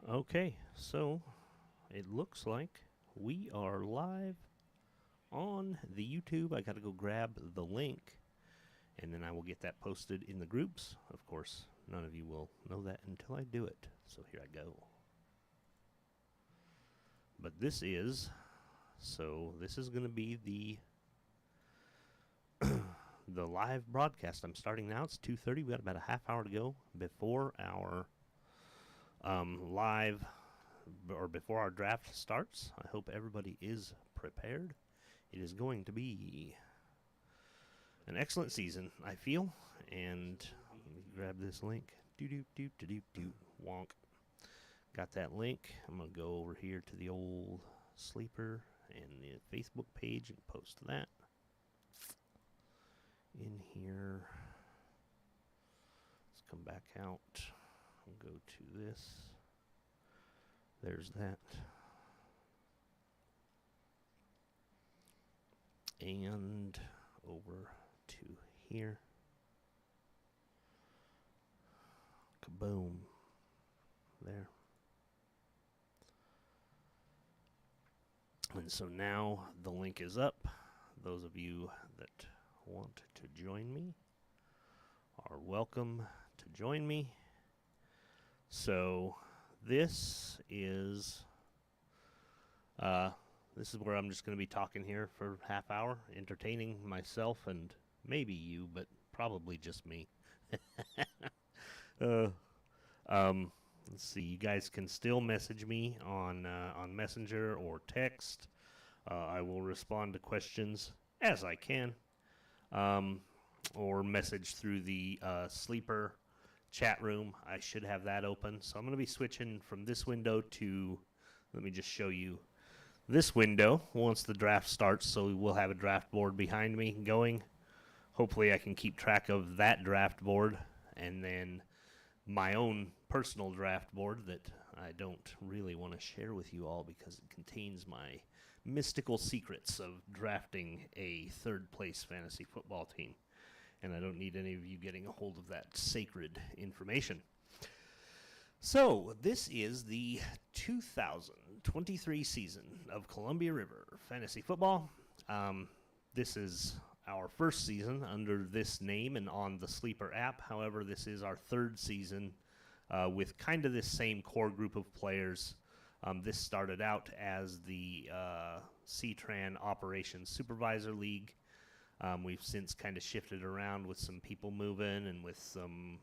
Okay, so it looks like we are live on the YouTube. I got to go grab the link and then I will get that posted in the groups. Of course, none of you will know that until I do it. So here I go. But this is going to be the live broadcast. I'm starting now. It's 2:30. We got about a half hour to go before our live or before our draft starts. I hope everybody is prepared. It is going to be an excellent season, I feel. And let me grab this link. Wonk. Got that link. I'm going to go over here to the old sleeper and the Facebook page and post that in here. Let's come back out and go to this. There's that. And over to here. Kaboom. There. And so now the link is up. Those of you that want to join me are welcome to join me. So this is where I'm just going to be talking here for half hour, entertaining myself and maybe you, but probably just me. Let's see. You guys can still message me on Messenger or text. I will respond to questions as I can, or message through the Sleeper chat room. I should have that open. So I'm going to be switching from this window to, let me just show you this window once the draft starts. So we will have a draft board behind me going. Hopefully I can keep track of that draft board and then my own personal draft board that I don't really want to share with you all because it contains my mystical secrets of drafting a third place fantasy football team. And I don't need any of you getting a hold of that sacred information. So this is the 2023 season of Columbia River Fantasy Football. This is our first season under this name and on the Sleeper app. However, this is our third season with kind of this same core group of players. This started out as the CTRAN Operations Supervisor League. We've since kind of shifted around with some people moving and with some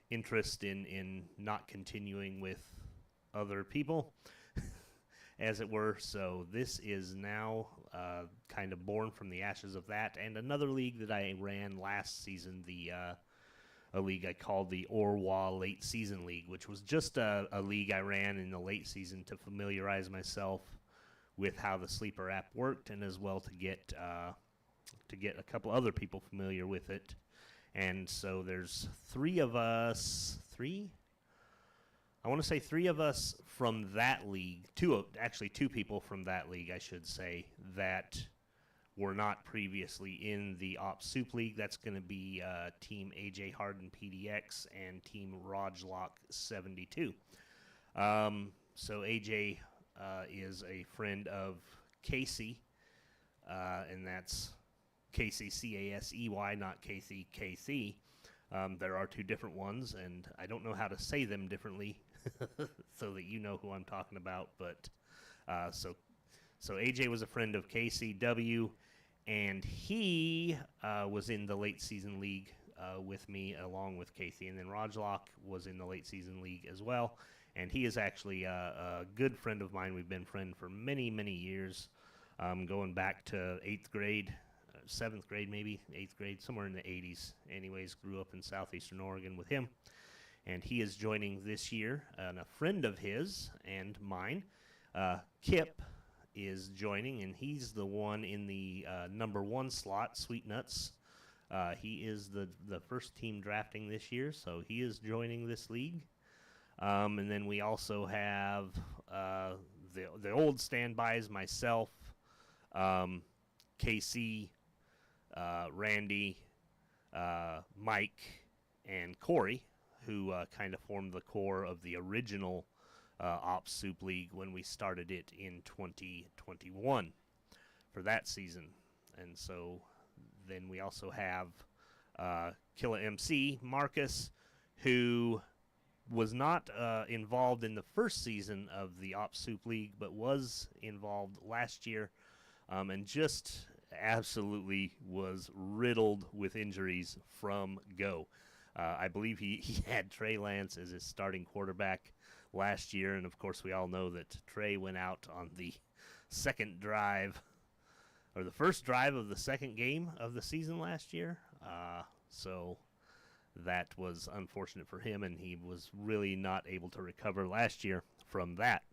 interest in not continuing with other people, as it were. So this is now kind of born from the ashes of that. And another league that I ran last season, a league I called the Orwa Late Season League, which was just a league I ran in the late season to familiarize myself with how the Sleeper app worked, and as well to get a couple other people familiar with it. And so there's three of us from that league, two people from that league, I should say, that were not previously in the Ops Soup League. That's going to be Team AJ Harden PDX and Team Rajlock 72. So AJ is a friend of Casey, and that's Casey Casey, not Casey KC. There are two different ones, and I don't know how to say them differently so that you know who I'm talking about. But so AJ was a friend of KCW, and he was in the late season league with me along with Casey. And then Rajlock was in the late season league as well. And he is actually a good friend of mine. We've been friends for many, many years, going back to 8th grade, 7th grade maybe, 8th grade, somewhere in the 80s. Anyways, grew up in southeastern Oregon with him. And he is joining this year. And a friend of his and mine, Kip, is joining. And he's the one in the number 1 slot, Sweet Nuts. He is the first team drafting this year, so he is joining this league. And then we also have the old standbys, myself, KC, Randy, Mike, and Corey, who kind of formed the core of the original Ops Soup League when we started it in 2021 for that season. And so then we also have Killa MC, Marcus, who was not involved in the first season of the Ops Soup League, but was involved last year, and just absolutely was riddled with injuries from go. I believe he had Trey Lance as his starting quarterback last year, and of course we all know that Trey went out on the second drive, or the first drive of the second game of the season last year. So that was unfortunate for him, and he was really not able to recover last year from that.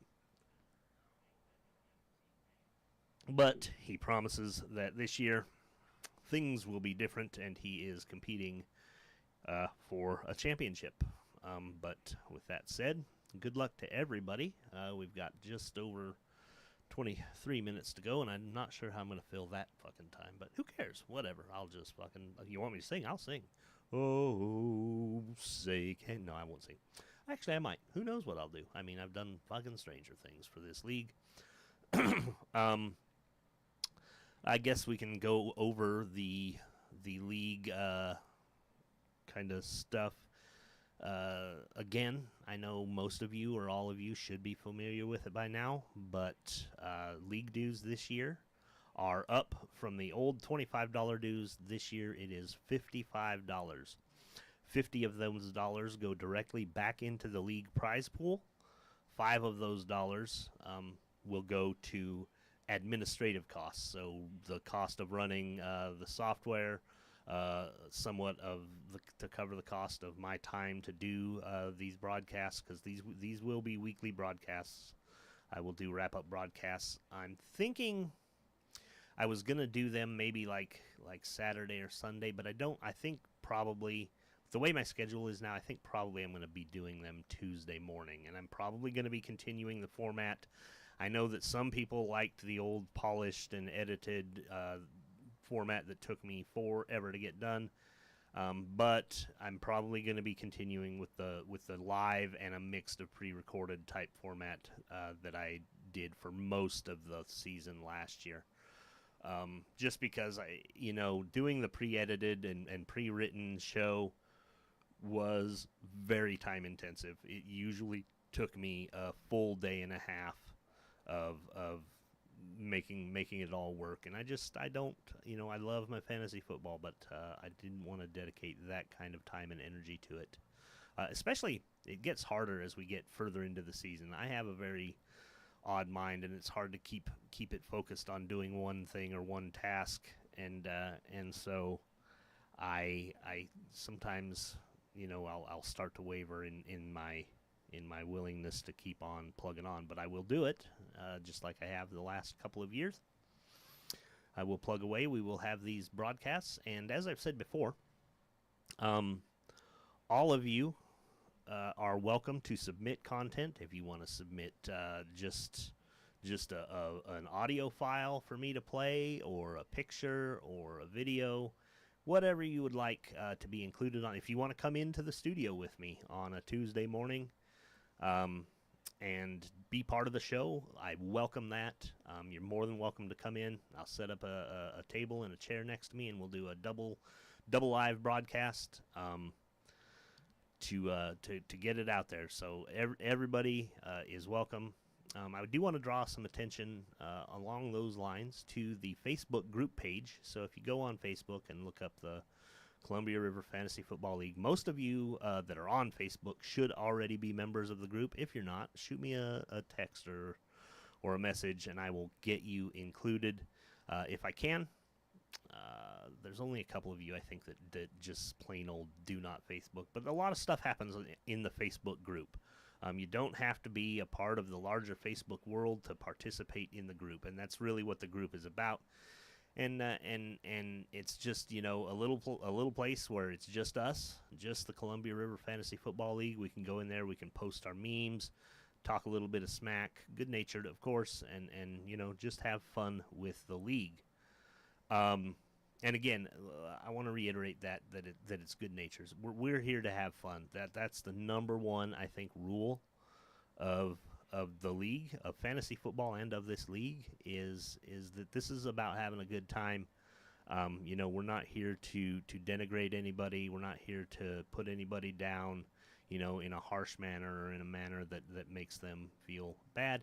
But he promises that this year things will be different, and he is competing for a championship. But with that said, good luck to everybody. We've got just over 23 minutes to go, and I'm not sure how I'm going to fill that fucking time, but who cares? Whatever. I'll just fucking... You want me to sing? I'll sing. Oh, say can... No, I won't sing. Actually, I might. Who knows what I'll do? I mean, I've done fucking stranger things for this league. I guess we can go over the league kind of stuff. Again, I know most of you or all of you should be familiar with it by now, but league dues this year are up from the old $25 dues. This year it is $55. 50 of those dollars go directly back into the league prize pool. 5 of those dollars will go to administrative costs, so the cost of running the software, somewhat of to cover the cost of my time to do these broadcasts, because these will be weekly broadcasts. I will do wrap-up broadcasts. I'm thinking I was gonna do them maybe like Saturday or Sunday, but I think probably the way my schedule is now, I think probably I'm gonna be doing them Tuesday morning, and I'm probably gonna be continuing the format. I know that some people liked the old polished and edited format that took me forever to get done, but I'm probably going to be continuing with the live and a mixed of pre-recorded type format that I did for most of the season last year. Just because doing the pre-edited and pre-written show was very time intensive. It usually took me a full day and a half of making it all work, and I don't, I love my fantasy football, but I didn't want to dedicate that kind of time and energy to it. Especially, it gets harder as we get further into the season. I have a very odd mind, and it's hard to keep it focused on doing one thing or one task, and so I sometimes, I'll start to waver in my willingness to keep on plugging on, but I will do it, just like I have the last couple of years. I will plug away. We will have these broadcasts, and as I've said before, all of you are welcome to submit content. If you want to submit just an audio file for me to play, or a picture, or a video, whatever you would like to be included on. If you want to come into the studio with me on a Tuesday morning, and be part of the show, I welcome that. You're more than welcome to come in. I'll set up a table and a chair next to me, and we'll do a double live broadcast to get it out there. So everybody is welcome. I do want to draw some attention along those lines to the Facebook group page. So if you go on Facebook and look up the Columbia River Fantasy Football League. Most of you that are on Facebook should already be members of the group. If you're not, shoot me a text or a message, and I will get you included if I can. There's only a couple of you, I think, that just plain old do not Facebook. But a lot of stuff happens in the Facebook group. You don't have to be a part of the larger Facebook world to participate in the group, and that's really what the group is about. And it's just, a little place where it's just us, just the Columbia River Fantasy Football League. We can go in there, we can post our memes, talk a little bit of smack, good-natured, of course, and just have fun with the league. And again, I want to reiterate that it's good natures. We're here to have fun. That's the number one, I think, rule of the league, of fantasy football, and of this league is that this is about having a good time. We're not here to denigrate anybody. We're not here to put anybody down, in a harsh manner or in a manner that makes them feel bad.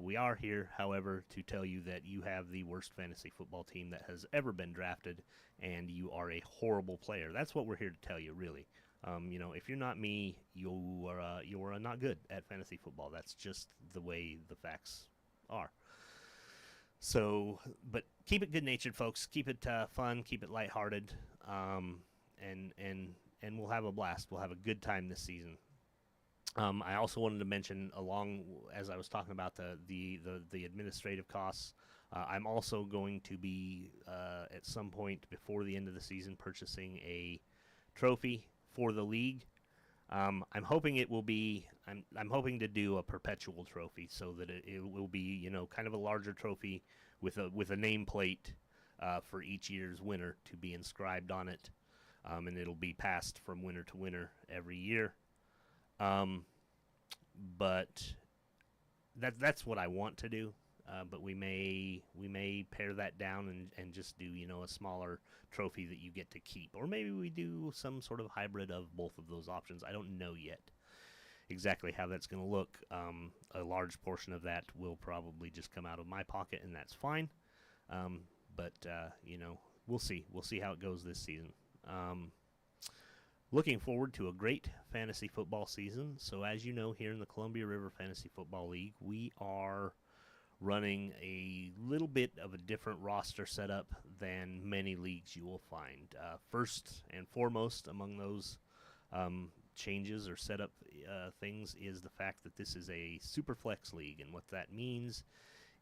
We are here, however, to tell you that you have the worst fantasy football team that has ever been drafted, and you are a horrible player. That's what we're here to tell you, really. If you're not me, you're not good at fantasy football. That's just the way the facts are. So, but keep it good-natured, folks. Keep it fun. Keep it lighthearted, and we'll have a blast. We'll have a good time this season. I also wanted to mention, along as I was talking about the administrative costs, I'm also going to be at some point before the end of the season purchasing a trophy for the league. I'm hoping it will be. I'm hoping to do a perpetual trophy so that it will be kind of a larger trophy with a nameplate for each year's winner to be inscribed on it, and it'll be passed from winner to winner every year. But that's what I want to do. But we may pare that down and just do a smaller trophy that you get to keep, or maybe we do some sort of hybrid of both of those options. I don't know yet exactly how that's going to look. A large portion of that will probably just come out of my pocket, and that's fine. But we'll see. We'll see how it goes this season. Looking forward to a great fantasy football season. So as you know, here in the Columbia River Fantasy Football League, we are running a little bit of a different roster setup than many leagues you will find. First and foremost among those changes or setup things is the fact that this is a super flex league, and what that means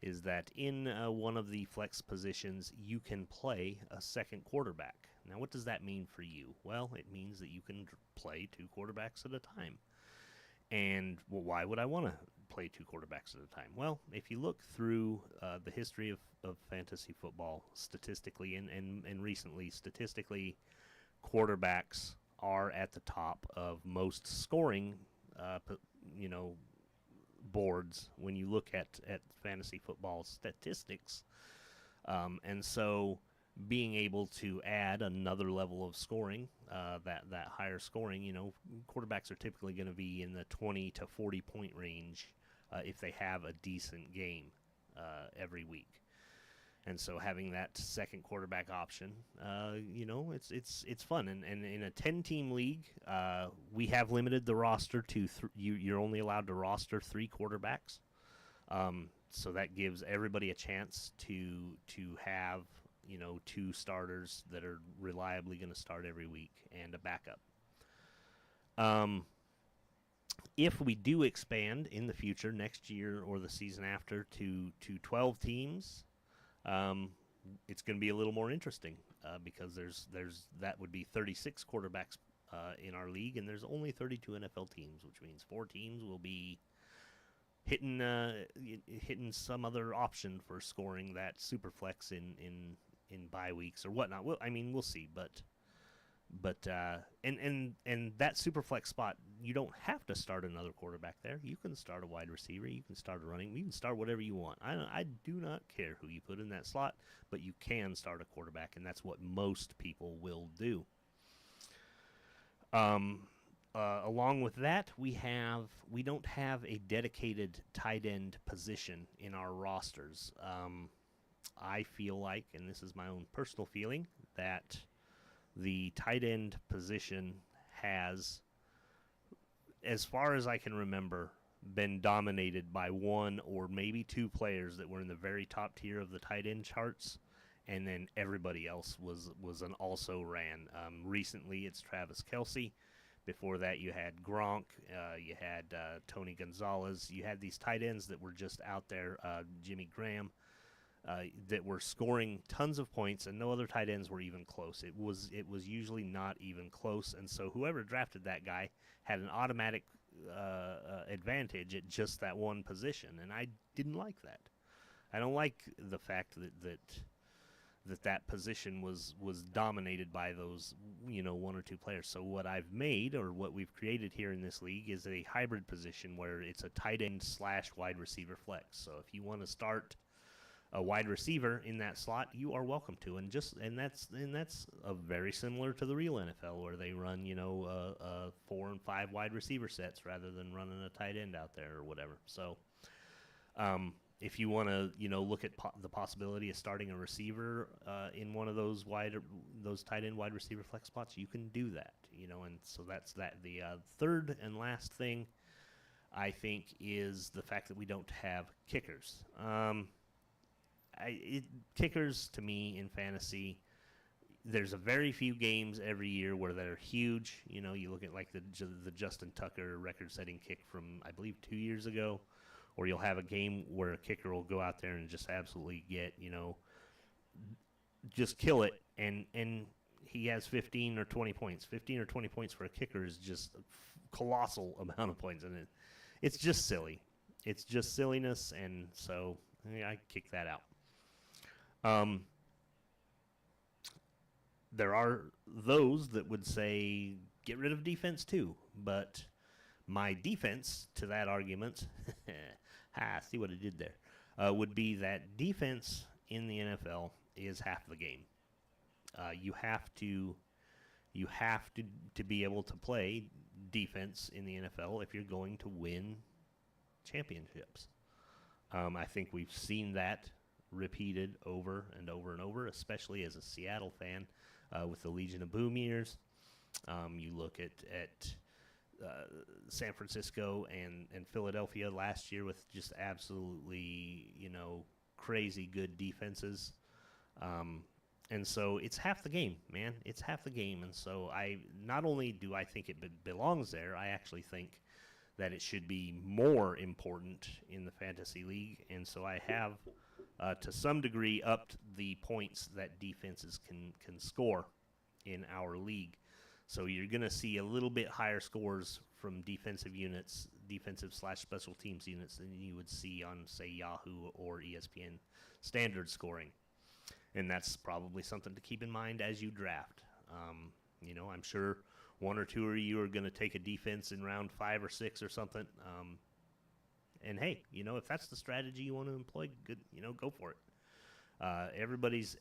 is that in one of the flex positions you can play a second quarterback. Now, what does that mean for you? Well, it means that you can play two quarterbacks at a time. And why would I want to play two quarterbacks at a time? Well, if you look through the history of fantasy football statistically and recently, statistically, quarterbacks are at the top of most scoring, boards when you look at fantasy football statistics. And so being able to add another level of scoring, that higher scoring, quarterbacks are typically going to be in the 20 to 40 point range if they have a decent game every week. And so having that second quarterback option, it's fun. And in a 10-team league, we have limited the roster to you're only allowed to roster 3 quarterbacks. So that gives everybody a chance to have 2 starters that are reliably going to start every week and a backup. If we do expand in the future, next year or the season after, to 12 teams, it's going to be a little more interesting because there's that would be 36 quarterbacks in our league, and there's only 32 NFL teams, which means 4 teams will be hitting some other option for scoring that super flex in bye weeks or whatnot. We'll see, but that super flex spot, you don't have to start another quarterback there. You can start a wide receiver, you can start a running, you can start whatever you want. I do not care who you put in that slot, but you can start a quarterback, and that's what most people will do. Along with that, we don't have a dedicated tight end position in our rosters. I feel like, and this is my own personal feeling, that the tight end position has, as far as I can remember, been dominated by one or maybe 2 players that were in the very top tier of the tight end charts, and then everybody else was an also-ran. Recently, it's Travis Kelce. Before that, you had Gronk, you had Tony Gonzalez. You had these tight ends that were just out there, Jimmy Graham, that were scoring tons of points, and no other tight ends were even close. It was usually not even close, and so whoever drafted that guy had an automatic advantage at just that one position, and I didn't like that. I don't like the fact that position was dominated by those, one or two players. So what I've made, or what we've created here in this league, is a hybrid position where it's a tight end / wide receiver flex. So if you want to start a wide receiver in that slot, you are welcome to, and that's very similar to the real NFL, where they run 4 and 5 wide receiver sets rather than running a tight end out there or whatever. So if you want to look at the possibility of starting a receiver in one of those tight end wide receiver flex spots, you can do that. And so that's that. The third and last thing, I think, is the fact that we don't have kickers. Kickers, to me, in fantasy, there's a very few games every year where they're huge. You look at like the Justin Tucker record-setting kick from, I believe, 2 years ago, or you'll have a game where a kicker will go out there and just absolutely get, just kill it, and he has 15 or 20 points. 15 or 20 points for a kicker is just a colossal amount of points, and it's just silly. It's just silliness, and so I kick that out. There are those that would say get rid of defense too, but my defense to that argument, see what I did there, would be that defense in the NFL is half the game. You have to be able to play defense in the NFL if you're going to win championships. I think we've seen that repeated over and over and over, especially as a Seattle fan with the Legion of Boom years. You look at San Francisco and Philadelphia last year with just absolutely, crazy good defenses. And so it's half the game, man. It's half the game. And so not only do I think it belongs there, I actually think that it should be more important in the fantasy league. And so I have, to some degree, upped the points that defenses can score in our league. So you're going to see a little bit higher scores from defensive units, defensive/special teams units, than you would see on, say, Yahoo or ESPN standard scoring. And that's probably something to keep in mind as you draft. I'm sure one or two of you are going to take a defense in round 5 or 6 or something. And hey, if that's the strategy you want to employ, good, go for it. Everybody's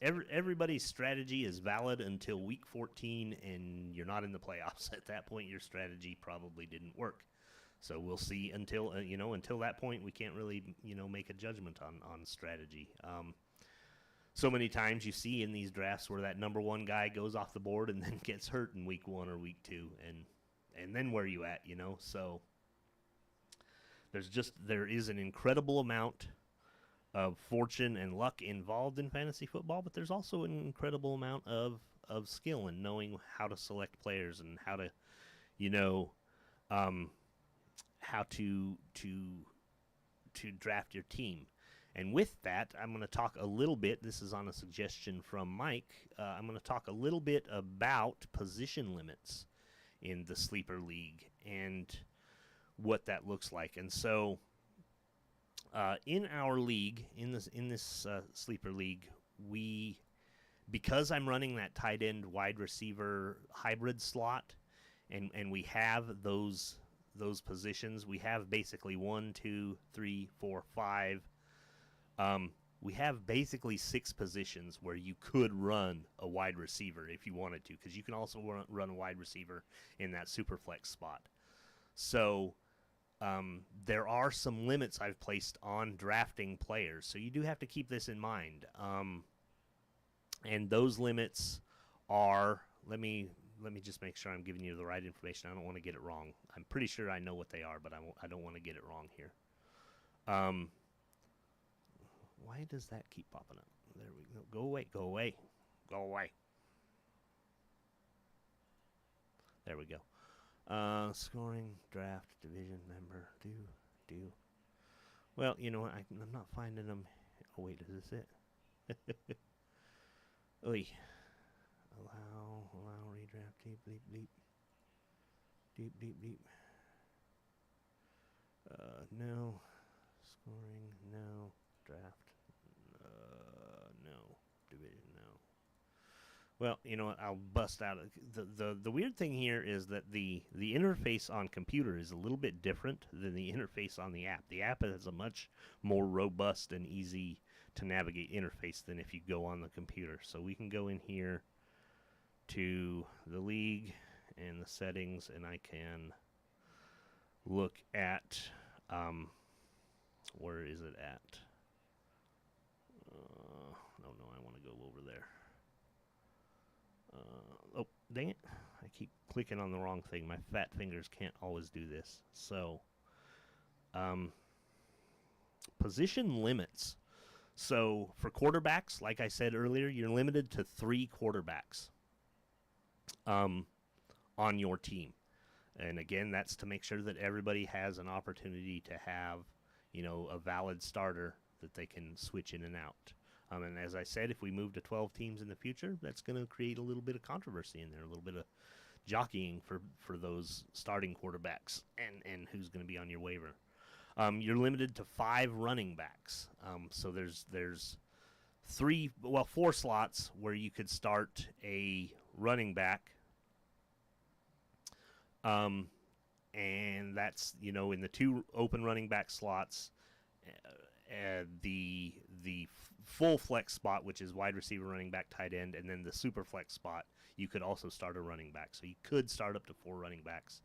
strategy is valid until week 14, and you're not in the playoffs. At that point, your strategy probably didn't work. So we'll see until that point. We can't really make a judgment on strategy. So many times you see in these drafts where that number 1 guy goes off the board and then gets hurt in week 1 or week 2, and then where are you at? So there is an incredible amount of fortune and luck involved in fantasy football, but there's also an incredible amount of skill in knowing how to select players and how to, how to draft your team. And with that, I'm going to talk a little bit, this is on a suggestion from Mike, I'm going to talk a little bit about position limits in the Sleeper League and what that looks like. And so in our league, in this Sleeper League, because I'm running that tight end wide receiver hybrid slot, and we have those positions, we have basically 1, 2, 3, 4, 5. We have basically 6 positions where you could run a wide receiver if you wanted to, because you can also run a wide receiver in that super flex spot. So there are some limits I've placed on drafting players, so you do have to keep this in mind. And those limits are, let me just make sure I'm giving you the right information. I don't want to get it wrong. I'm pretty sure I know what they are, but I don't want to get it wrong here. Why does that keep popping up? There we go. Go away. Go away. Go away. There we go. Scoring, draft, division, member, do. Well, you know what? I'm not finding them. Oh, wait, is this it? Oy. Allow, redraft, deep, bleep, bleep. Deep. No. Scoring, no. Draft, no. Division, no. Well, you know what? I'll bust out. The weird thing here is that the interface on computer is a little bit different than the interface on the app. The app has a much more robust and easy to navigate interface than if you go on the computer. So we can go in here to the league and the settings, and I can look at where is it at? No, I want to go over there. Oh, dang it. I keep clicking on the wrong thing. My fat fingers can't always do this. So, position limits. So, for quarterbacks, like I said earlier, you're limited to 3 quarterbacks on your team. And again, that's to make sure that everybody has an opportunity to have, you know, a valid starter that they can switch in and out. And as I said, if we move to 12 teams in the future, that's going to create a little bit of controversy in there, a little bit of jockeying for those starting quarterbacks and who's going to be on your waiver. You're limited to 5 running backs. So there's 4 slots where you could start a running back. And that's, you know, in the 2 open running back slots, the full flex spot, which is wide receiver, running back, tight end, and then the super flex spot, you could also start a running back. So you could start up to 4 running backs.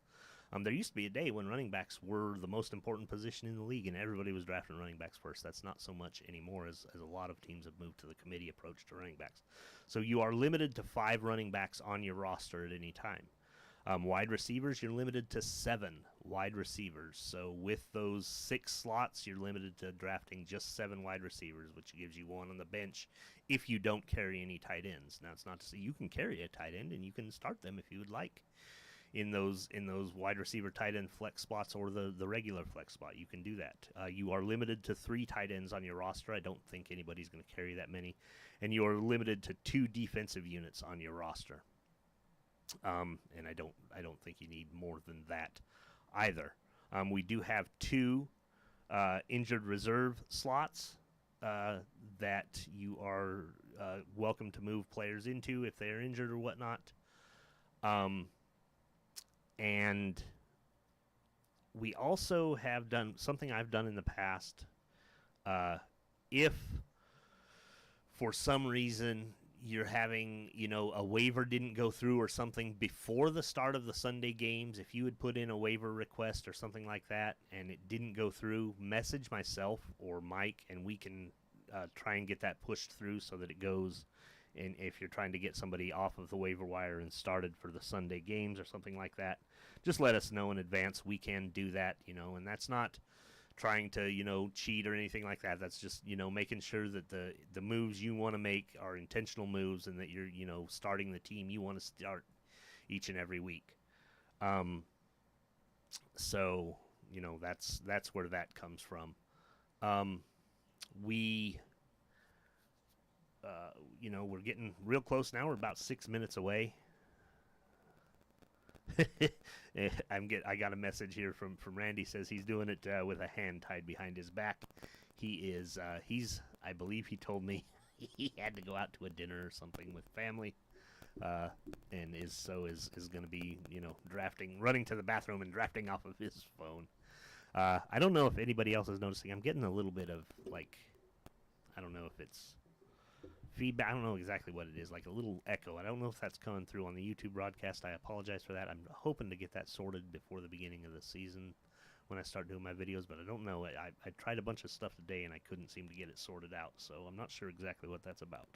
There used to be a day when running backs were the most important position in the league, and everybody was drafting running backs first. That's not so much anymore, as a lot of teams have moved to the committee approach to running backs. So you are limited to 5 running backs on your roster at any time. Wide receivers, you're limited to 7 wide receivers. So with those 6 slots, you're limited to drafting just 7 wide receivers, which gives you 1 on the bench if you don't carry any tight ends. Now, it's not to say you can carry a tight end and you can start them if you would like in those wide receiver tight end flex spots or the regular flex spot. You can do that. You are limited to 3 tight ends on your roster. I don't think anybody's going to carry that many. And you are limited to 2 defensive units on your roster. And I don't think you need more than that either. We do have 2 injured reserve slots that you are welcome to move players into if they are injured or whatnot. And we also have done something I've done in the past. If for some reason you're having, you know, a waiver didn't go through or something before the start of the Sunday games, if you would put in a waiver request or something like that and it didn't go through, message myself or Mike and we can try and get that pushed through so that it goes. And if you're trying to get somebody off of the waiver wire and started for the Sunday games or something like that, just let us know in advance. We can do that, you know, and that's not trying to, you know, cheat or anything like that. That's just, you know, making sure that the moves you want to make are intentional moves and that you're, you know, starting the team you want to start each and every week. So, you know, that's where that comes from. You know, we're getting real close now. We're about 6 minutes away. I got a message here from Randy. Says he's doing it with a hand tied behind his back. He's I believe he told me he had to go out to a dinner or something with family, and is going to be, you know, running to the bathroom and drafting off of his phone. I don't know if anybody else is noticing. I'm getting a little bit of, like, I don't know if it's feedback. I don't know exactly what it is, like a little echo. I don't know if that's coming through on the YouTube broadcast. I apologize for that. I'm hoping to get that sorted before the beginning of the season when I start doing my videos, but I don't know. I tried a bunch of stuff today and I couldn't seem to get it sorted out, so I'm not sure exactly what that's about.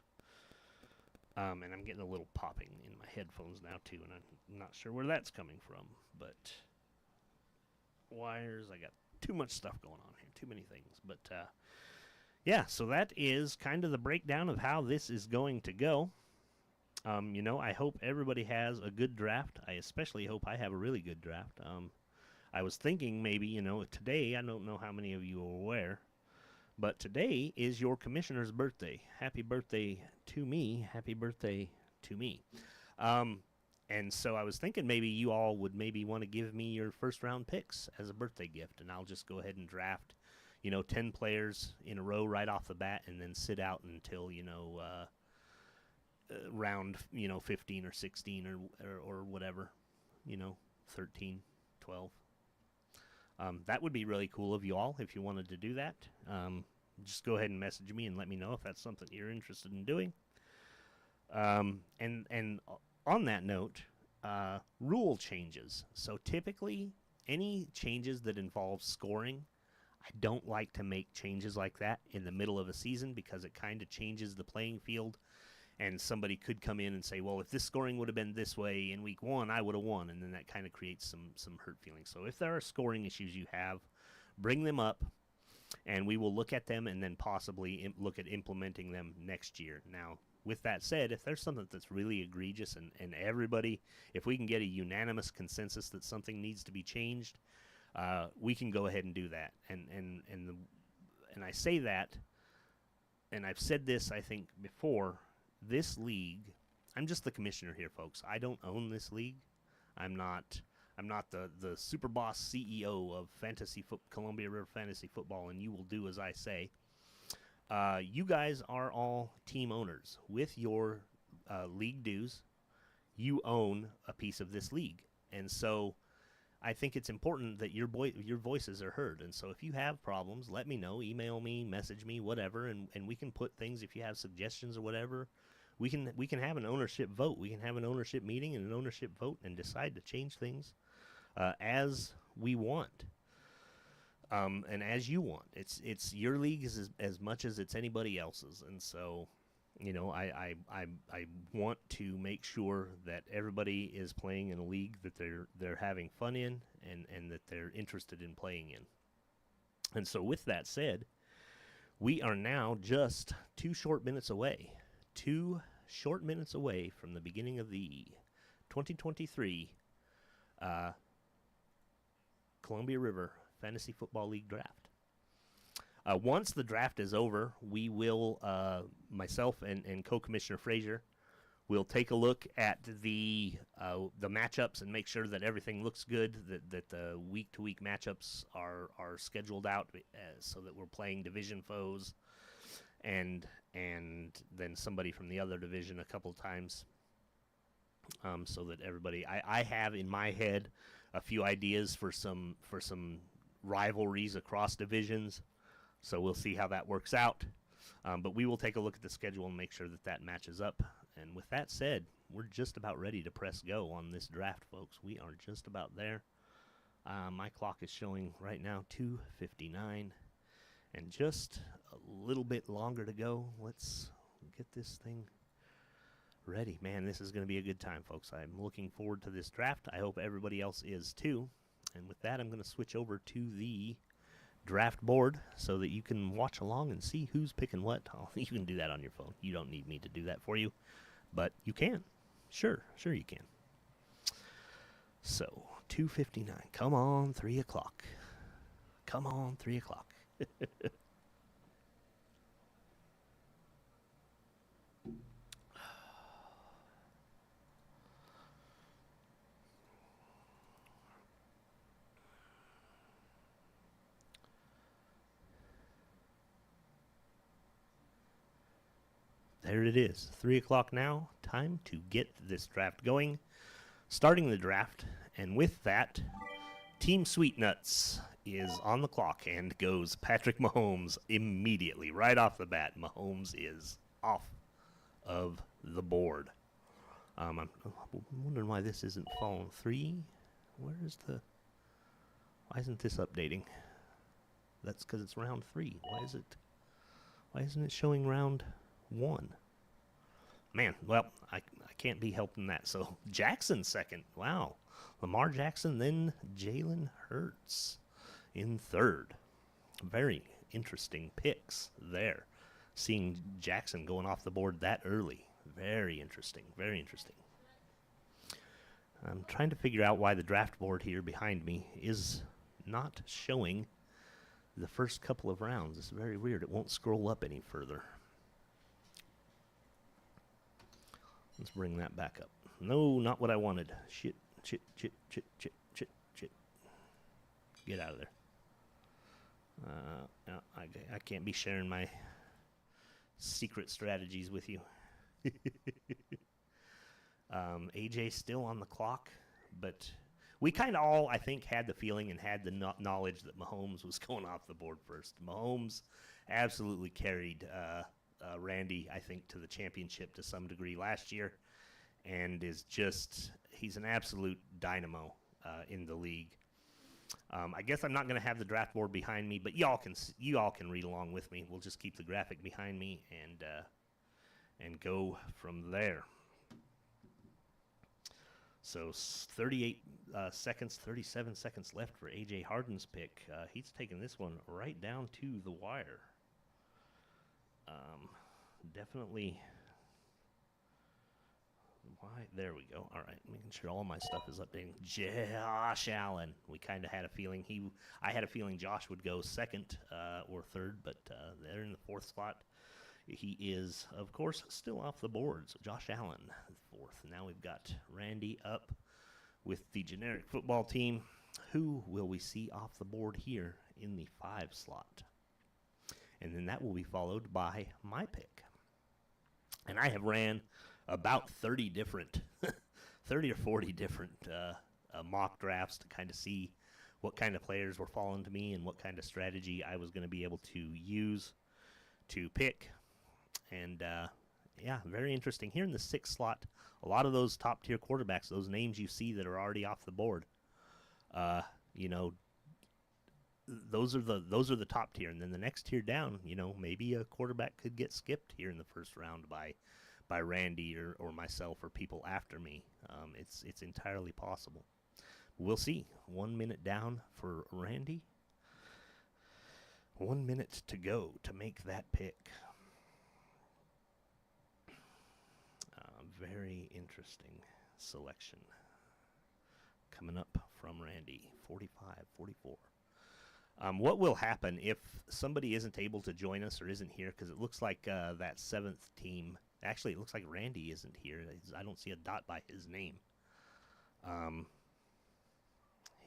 And I'm getting a little popping in my headphones now too, and I'm not sure where that's coming from, but wires, I got too much stuff going on here, too many things, but yeah, so that is kind of the breakdown of how this is going to go. You know, I hope everybody has a good draft. I especially hope I have a really good draft. I was thinking maybe, you know, today, I don't know how many of you are aware, but today is your commissioner's birthday. Happy birthday to me. Happy birthday to me. And so I was thinking maybe you all would maybe want to give me your first round picks as a birthday gift, and I'll just go ahead and draft, you know, 10 players in a row right off the bat and then sit out until, you know, round 15 or 16 or whatever, 13, 12. That would be really cool of you all if you wanted to do that. Just go ahead and message me and let me know if that's something you're interested in doing. And on that note, rule changes. So typically, any changes that involve scoring, I don't like to make changes like that in the middle of a season because it kind of changes the playing field. And somebody could come in and say, well, if this scoring would have been this way in week 1, I would have won. And then that kind of creates some hurt feelings. So if there are scoring issues you have, bring them up, and we will look at them and then possibly look at implementing them next year. Now, with that said, if there's something that's really egregious and everybody, if we can get a unanimous consensus that something needs to be changed, we can go ahead and do that. And I say that, and I've said this, I think, before. This league, I'm just the commissioner here, folks. I don't own this league. I'm not the super boss CEO of Columbia River Fantasy Football, and you will do as I say. You guys are all team owners. With your league dues, you own a piece of this league. And so I think it's important that your voices are heard. And so if you have problems, let me know. Email me, message me, whatever, and we can put things, if you have suggestions or whatever, we can have an ownership vote. We can have an ownership meeting and an ownership vote and decide to change things as we want. And as you want. It's your league as much as it's anybody else's. And so, I want to make sure that everybody is playing in a league that they're having fun in and that they're interested in playing in. And so with that said, we are now just 2 short minutes away. 2 short minutes away from the beginning of the 2023 Columbia River Fantasy Football League draft. Once the draft is over, we will, myself and co-commissioner Frazier, will take a look at the matchups and make sure that everything looks good, that the week-to-week matchups are scheduled out so that we're playing division foes and then somebody from the other division a couple times, so that everybody. I have in my head a few ideas for some rivalries across divisions, so we'll see how that works out. But we will take a look at the schedule and make sure that matches up. And with that said, we're just about ready to press go on this draft, folks. We are just about there. My clock is showing right now 2:59, and just a little bit longer to go. Let's get this thing ready. Man, this is going to be a good time, folks. I'm looking forward to this draft. I hope everybody else is too. And with that, I'm going to switch over to the draft board so that you can watch along and see who's picking what. Oh, you can do that on your phone. You don't need me to do that for you, but you can. Sure you can. So, 2:59. Come on, 3 o'clock. Come on, 3 o'clock. There it is, 3 o'clock now. Time to get this draft going. Starting the draft, and with that, Team Sweet Nuts is on the clock and goes Patrick Mahomes immediately, right off the bat. Mahomes is off of the board. I'm wondering why this isn't falling 3. Why isn't this updating? That's because it's round 3. Why isn't it showing round 1? Man, well, I can't be helping that. So Jackson second. Wow. Lamar Jackson, then Jalen Hurts in third. Very interesting picks there. Seeing Jackson going off the board that early. Very interesting. Very interesting. I'm trying to figure out why the draft board here behind me is not showing the first couple of rounds. It's very weird. It won't scroll up any further. Let's bring that back up. No, not what I wanted. Shit. Get out of there. No, I can't be sharing my secret strategies with you. AJ's still on the clock, but we kind of all, I think, had the feeling and had the knowledge that Mahomes was going off the board first. Mahomes absolutely carried Randy, I think, to the championship to some degree last year, and he's an absolute dynamo in the league. I guess I'm not going to have the draft board behind me, but you all can read along with me. We'll just keep the graphic behind me and go from there. So 38 seconds, 37 seconds left for A.J. Harden's pick. He's taking this one right down to the wire. Definitely. Why? There we go. All right, making sure all my stuff is updating. Josh Allen. We kind of had a feeling I had a feeling Josh would go second or third, but they're in the fourth spot. He is, of course, still off the board. So Josh Allen, fourth. Now we've got Randy up with the generic football team. Who will we see off the board here in the 5 slot? And then that will be followed by my pick. And I have ran about 30 or 40 different mock drafts to kind of see what kind of players were falling to me and what kind of strategy I was going to be able to use to pick. And, yeah, very interesting. Here in the 6th slot, a lot of those top-tier quarterbacks, those names you see that are already off the board, those are the top tier. And then the next tier down, maybe a quarterback could get skipped here in the first round by Randy or myself or people after me. It's entirely possible. We'll see. 1 minute down for Randy. 1 minute to go to make that pick. Very interesting selection coming up from Randy. 45, 44. What will happen if somebody isn't able to join us or isn't here? Because it looks like that 7th team. Actually, it looks like Randy isn't here. I don't see a dot by his name.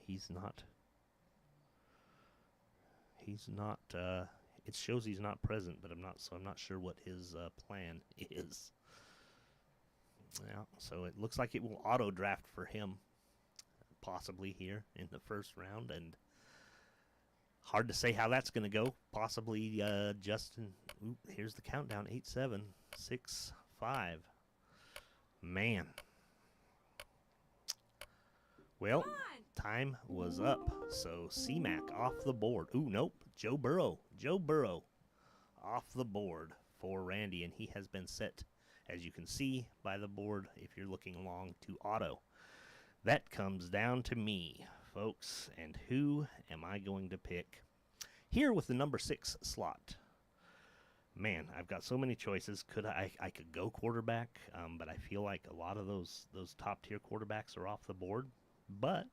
He's not. It shows he's not present, but I'm not sure what his plan is. Yeah, so it looks like it will auto draft for him, possibly here in the first round, and hard to say how that's going to go. Possibly Justin. Here's the countdown: 8, 7, 6, 5. Man. Well, time was up. So C-Mac off the board. Ooh, nope. Joe Burrow off the board for Randy, and he has been set, as you can see by the board, if you're looking along, to auto. That comes down to me, folks. And who am I going to pick here with the number 6 slot? Man, I've got so many choices. I could go quarterback, but I feel like a lot of those top-tier quarterbacks are off the board. But,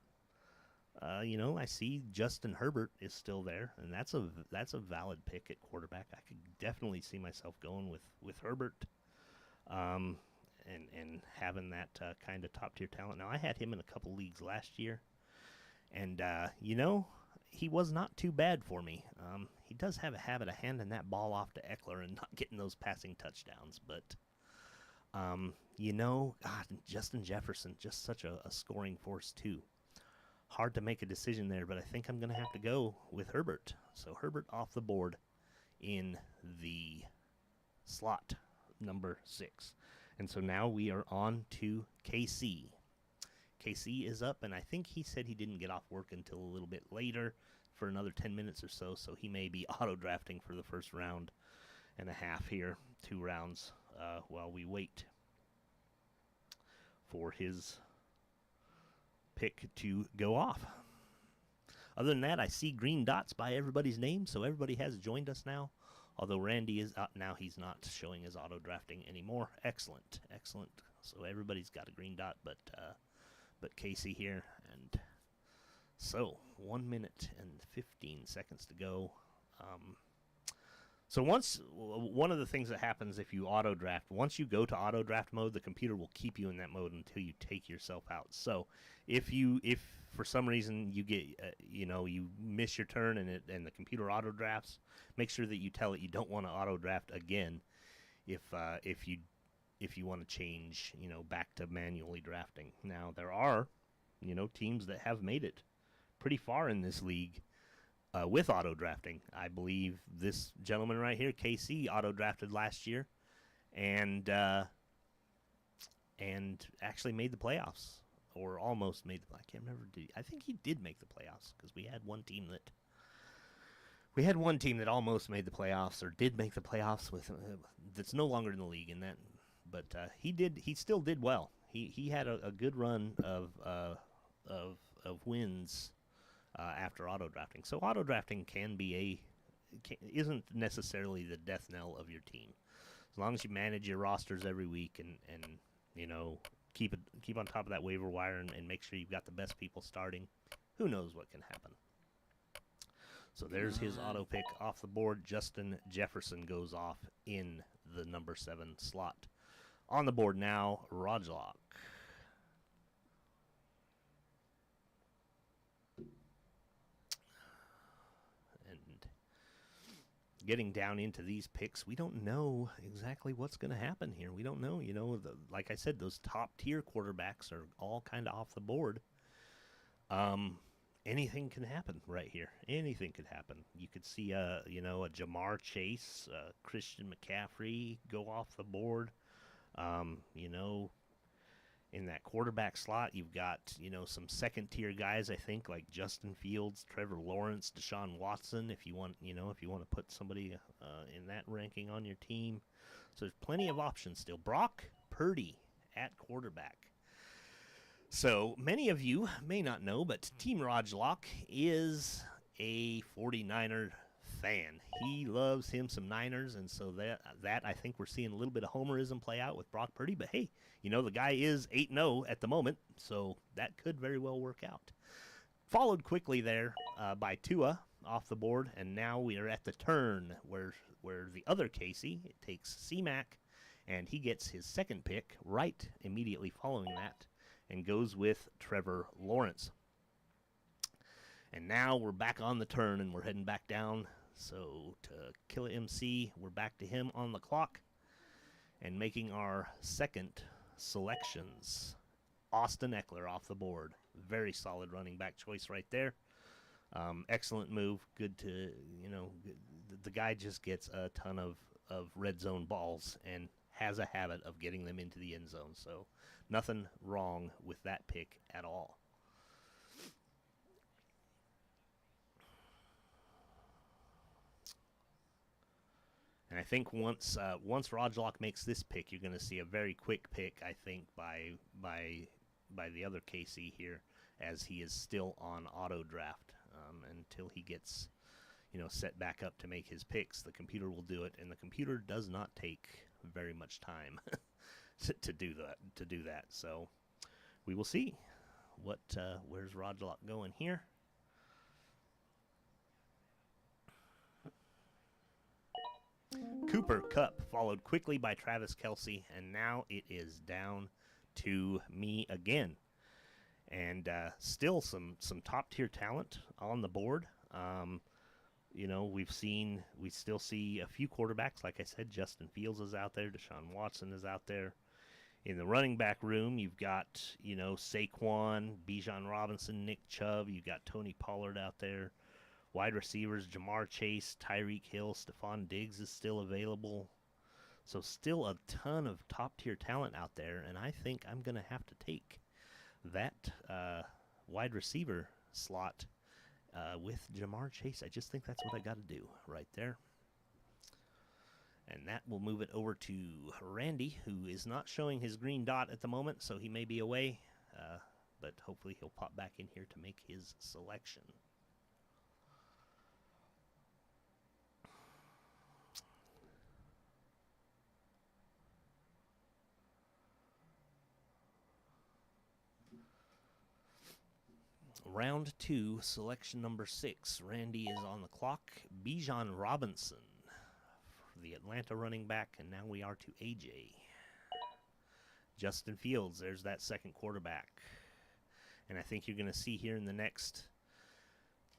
I see Justin Herbert is still there, and that's a valid pick at quarterback. I could definitely see myself going with Herbert. And having that kind of top-tier talent. Now, I had him in a couple leagues last year, and, he was not too bad for me. He does have a habit of handing that ball off to Eckler and not getting those passing touchdowns, but, God, Justin Jefferson, just such a scoring force, too. Hard to make a decision there, but I think I'm going to have to go with Herbert. So Herbert off the board in the slot number 6. And so now we are on to KC. KC is up, and I think he said he didn't get off work until a little bit later for another 10 minutes or so he may be auto-drafting for the first round and a half here, 2 rounds, while we wait for his pick to go off. Other than that, I see green dots by everybody's name, so everybody has joined us now. Although Randy is up now, he's not showing his auto-drafting anymore. Excellent. So everybody's got a green dot, but Casey here. And so 1 minute and 15 seconds to go. So one of the things that happens if you auto-draft, once you go to auto-draft mode, the computer will keep you in that mode until you take yourself out. So if for some reason you get, you miss your turn and the computer auto-drafts, make sure that you tell it you don't want to auto-draft again if you if you want to change, back to manually drafting. Now, there are, teams that have made it pretty far in this league with auto drafting. I believe this gentleman right here, KC, auto drafted last year, and actually made the playoffs, or almost made the. I can't remember. I think he did make the playoffs because we had one team that almost made the playoffs or did make the playoffs with that's no longer in the league. And that, but he did. He still did well. He had a good run of wins after auto drafting. So auto drafting isn't necessarily the death knell of your team, as long as you manage your rosters every week and keep on top of that waiver wire and make sure you've got the best people starting. Who knows what can happen? So there's his auto pick off the board. Justin Jefferson goes off in the number 7 slot. On the board now, Rajlock. And getting down into these picks, we don't know exactly what's going to happen here. We don't know. Like I said, those top-tier quarterbacks are all kind of off the board. Anything can happen right here. Anything could happen. You could see a Jamar Chase, Christian McCaffrey go off the board. In that quarterback slot, you've got some second tier guys. I think like Justin Fields, Trevor Lawrence, Deshaun Watson. If you want to put somebody in that ranking on your team, so there's plenty of options still. Brock Purdy at quarterback. So many of you may not know, but Team Rajlock is a 49er fan. He loves him some Niners, and so that I think we're seeing a little bit of homerism play out with Brock Purdy. But hey, the guy is 8-0 at the moment, so that could very well work out. Followed quickly there by Tua off the board, and now we are at the turn where the other Casey takes C-Mac, and he gets his second pick right immediately following that, and goes with Trevor Lawrence. And now we're back on the turn, and we're heading back down. So to Killer MC, we're back to him on the clock and making our second selections. Austin Eckler off the board. Very solid running back choice right there. Excellent move. Good to, the guy just gets a ton of red zone balls and has a habit of getting them into the end zone. So nothing wrong with that pick at all. And I think once Rajlock makes this pick, you're going to see a very quick pick, I think, by the other KC here, as he is still on auto draft until he gets set back up to make his picks. The computer will do it, and the computer does not take very much time to do that. So we will see where's Rajlock going here. Cooper Kupp followed quickly by Travis Kelce, and now it is down to me again. And still some top-tier talent on the board. We still see a few quarterbacks. Like I said, Justin Fields is out there. Deshaun Watson is out there. In the running back room, you've got, Saquon, Bijan Robinson, Nick Chubb. You've got Tony Pollard out there. Wide receivers, Jamar Chase, Tyreek Hill, Stephon Diggs is still available. So still a ton of top-tier talent out there, and I think I'm going to have to take that wide receiver slot with Jamar Chase. I just think that's what I got to do right there. And that will move it over to Randy, who is not showing his green dot at the moment, so he may be away. But hopefully he'll pop back in here to make his selection. Round 2, selection number 6. Randy is on the clock. Bijan Robinson, the Atlanta running back, and now we are to AJ. Justin Fields, there's that second quarterback. And I think you're going to see here in the next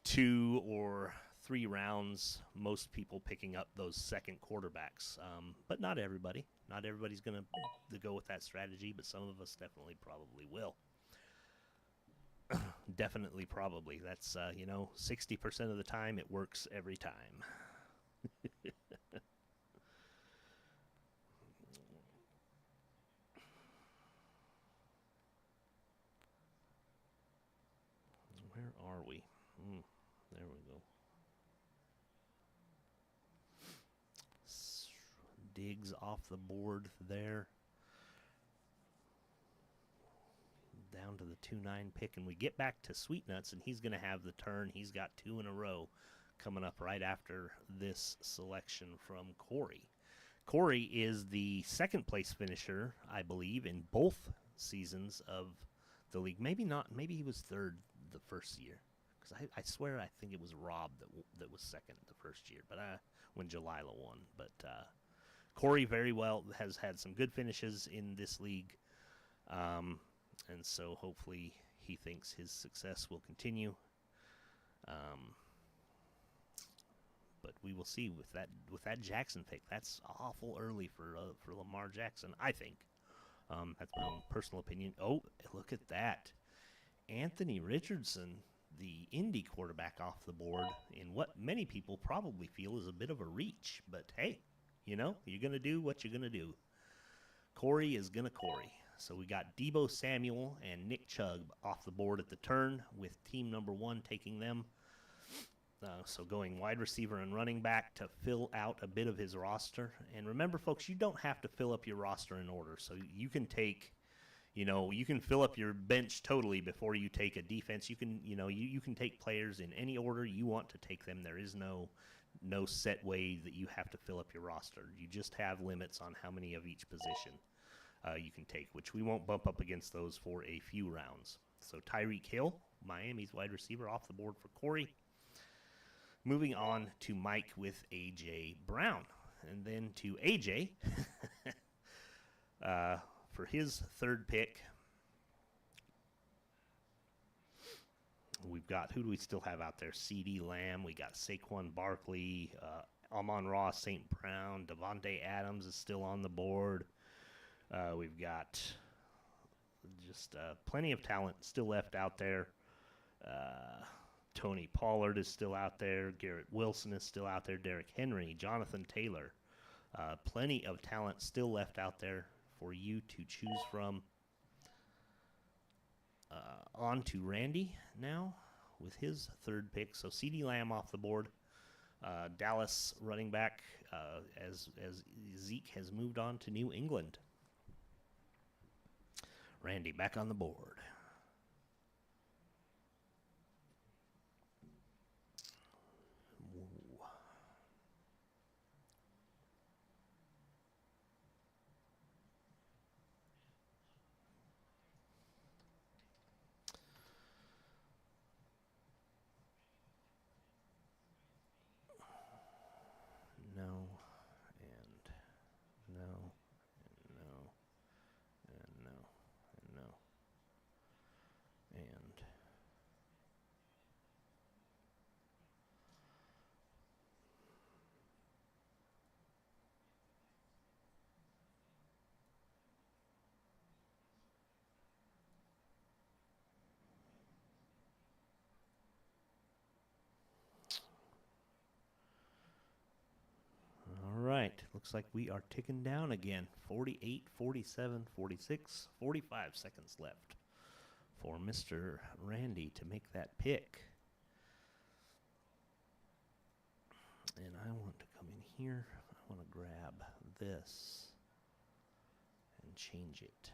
2 or 3 rounds, most people picking up those second quarterbacks. But not everybody. Not everybody's going to go with that strategy, but some of us definitely probably will. Definitely probably. That's, 60% of the time it works every time. Where are we? There we go. Diggs off the board there. Down to the 2-9 pick, and we get back to Sweet Nuts, and he's going to have the turn. He's got 2 in a row coming up right after this selection from Corey. Corey is the second place finisher, I believe, in both seasons of the league. Maybe not. Maybe he was third the first year, because I swear I think it was Rob that was second the first year, but when Jalila won. But Corey very well has had some good finishes in this league, and so hopefully he thinks his success will continue. But we will see with that Jackson pick. That's awful early for Lamar Jackson, I think. That's my own personal opinion. Oh, look at that. Anthony Richardson, the Indy quarterback, off the board in what many people probably feel is a bit of a reach. But hey, you're going to do what you're going to do. Corey is going to Corey. So we got Deebo Samuel and Nick Chubb off the board at the turn, with team number 1 taking them. So going wide receiver and running back to fill out a bit of his roster. And remember, folks, you don't have to fill up your roster in order. So you can take, you can fill up your bench totally before you take a defense. You can, you can take players in any order you want to take them. There is no set way that you have to fill up your roster. You just have limits on how many of each position you can take, which we won't bump up against those for a few rounds. So Tyreek Hill, Miami's wide receiver, off the board for Corey. Moving on to Mike with A.J. Brown. And then to A.J. For his third pick. We've got, who do we still have out there? CeeDee Lamb. We got Saquon Barkley, Amon-Ra St. Brown. Devontae Adams is still on the board. We've got just plenty of talent still left out there. Tony Pollard is still out there. Garrett Wilson is still out there. Derrick Henry, Jonathan Taylor. Plenty of talent still left out there for you to choose from. On to Randy now with his third pick. So CeeDee Lamb off the board. Dallas running back as Zeke has moved on to New England. Randy back on the board. Looks like we are ticking down again. 48, 47, 46, 45 seconds left for Mr. Randy to make that pick. And I want to come in here. I want to grab this and change it.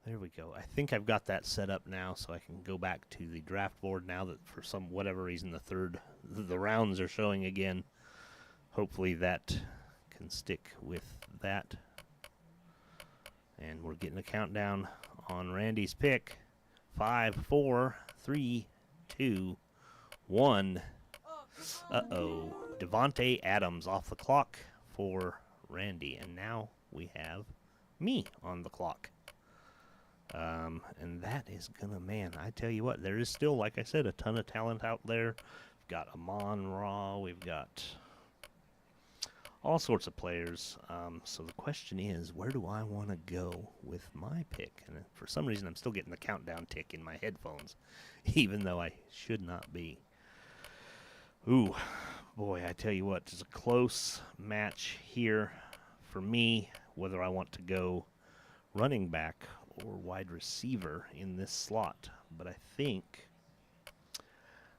There we go. I think I've got that set up now, so I can go back to the draft board now that for some whatever reason the rounds are showing again. Hopefully that can stick with that. And we're getting a countdown on Randy's pick. 5, 4, 3, 2, 1. Uh-oh. Devontae Adams off the clock for Randy. And now we have me on the clock. And that is gonna, man, I tell you what, there is still, like I said, a ton of talent out there. We've got Amon Ra, we've got all sorts of players. So the question is, where do I want to go with my pick? And for some reason, I'm still getting the countdown tick in my headphones, even though I should not be. Ooh, boy, I tell you what, it's a close match here for me, whether I want to go running back or wide receiver in this slot. But I think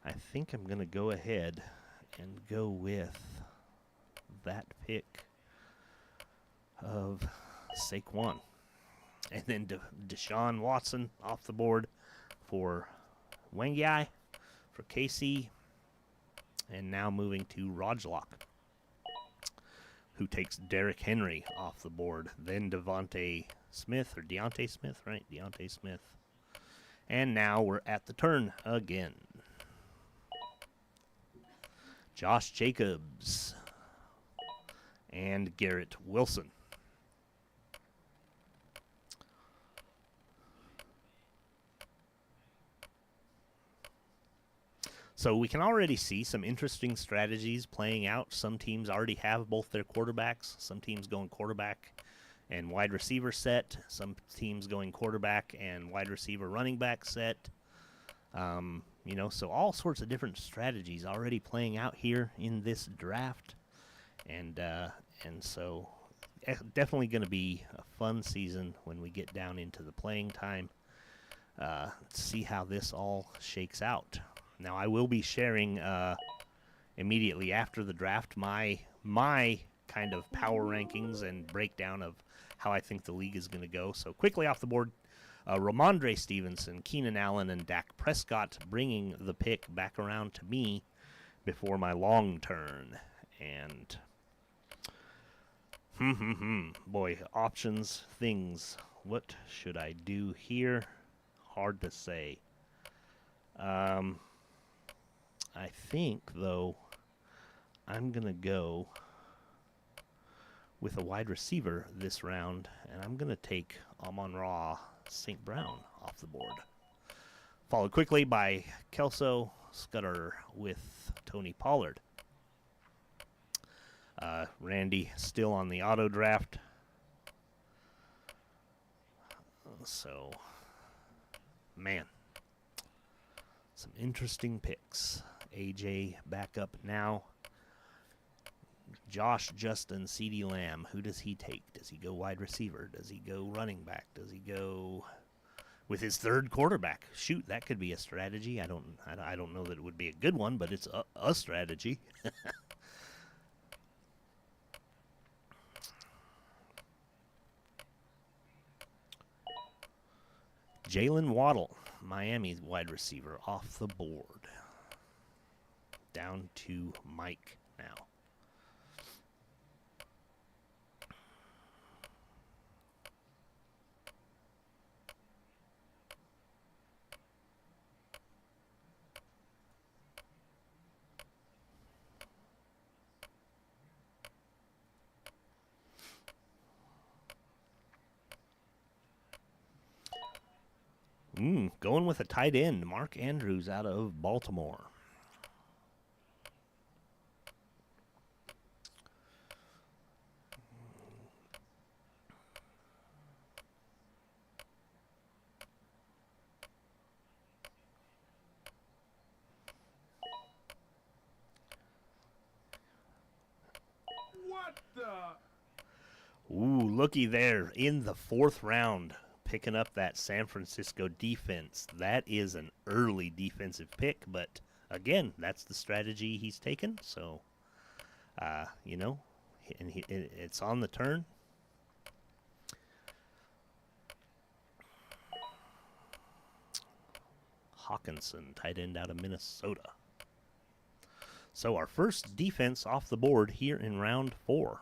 I'm going to go ahead and go with that pick of Saquon. And then Deshaun Watson off the board for Wengai, for KC. And now moving to Rajlock, who takes Derrick Henry off the board. Then Deontay Smith, right? Deontay Smith. And now we're at the turn again. Josh Jacobs and Garrett Wilson. So we can already see some interesting strategies playing out. Some teams already have both their quarterbacks. Some teams going quarterback and wide receiver set. Some teams going quarterback and wide receiver running back set. You know, so all sorts of different strategies already playing out here in this draft. And so definitely going to be a fun season when we get down into the playing time. See how this all shakes out. Now, I will be sharing immediately after the draft my kind of power rankings and breakdown of how I think the league is going to go. So quickly off the board, Ramondre Stevenson, Keenan Allen, and Dak Prescott bringing the pick back around to me before my long turn. And boy, options, things. What should I do here? Hard to say. I think, though, I'm going to go with a wide receiver this round, and I'm going to take Amon-Ra St. Brown off the board. Followed quickly by Kelso Scudder with Tony Pollard. Randy still on the auto draft. So, man, some interesting picks. AJ back up now. Josh, Justin, CeeDee Lamb. Who does he take? Does he go wide receiver? Does he go running back? Does he go with his third quarterback? Shoot, that could be a strategy. I don't know that it would be a good one, but it's a strategy. Jalen Waddle, Miami's wide receiver, off the board. Down to Mike now. Going with a tight end, Mark Andrews out of Baltimore. What the? Ooh, looky there in the fourth round, picking up that San Francisco defense. That is an early defensive pick, but again, that's the strategy he's taken. So, you know, and it's on the turn. Hawkinson, tight end out of Minnesota. So our first defense off the board here in round 4.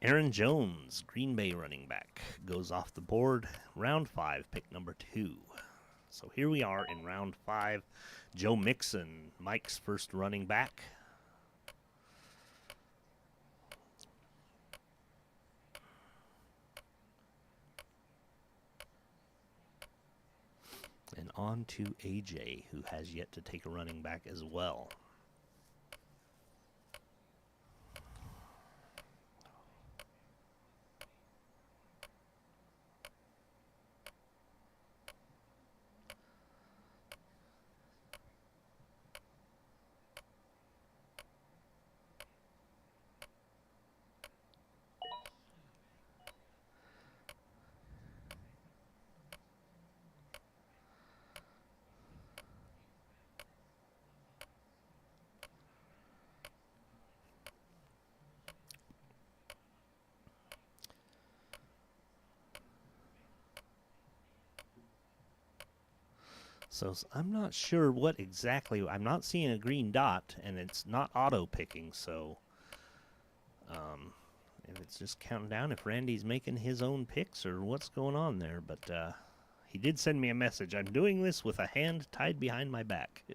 Aaron Jones, Green Bay running back, goes off the board. Round 5, pick number 2. So here we are in round 5. Joe Mixon, Mike's first running back. And on to AJ, who has yet to take a running back as well. So I'm not sure what exactly. I'm not seeing a green dot, and it's not auto picking. So if it's just counting down, if Randy's making his own picks or what's going on there. But he did send me a message. I'm doing this with a hand tied behind my back.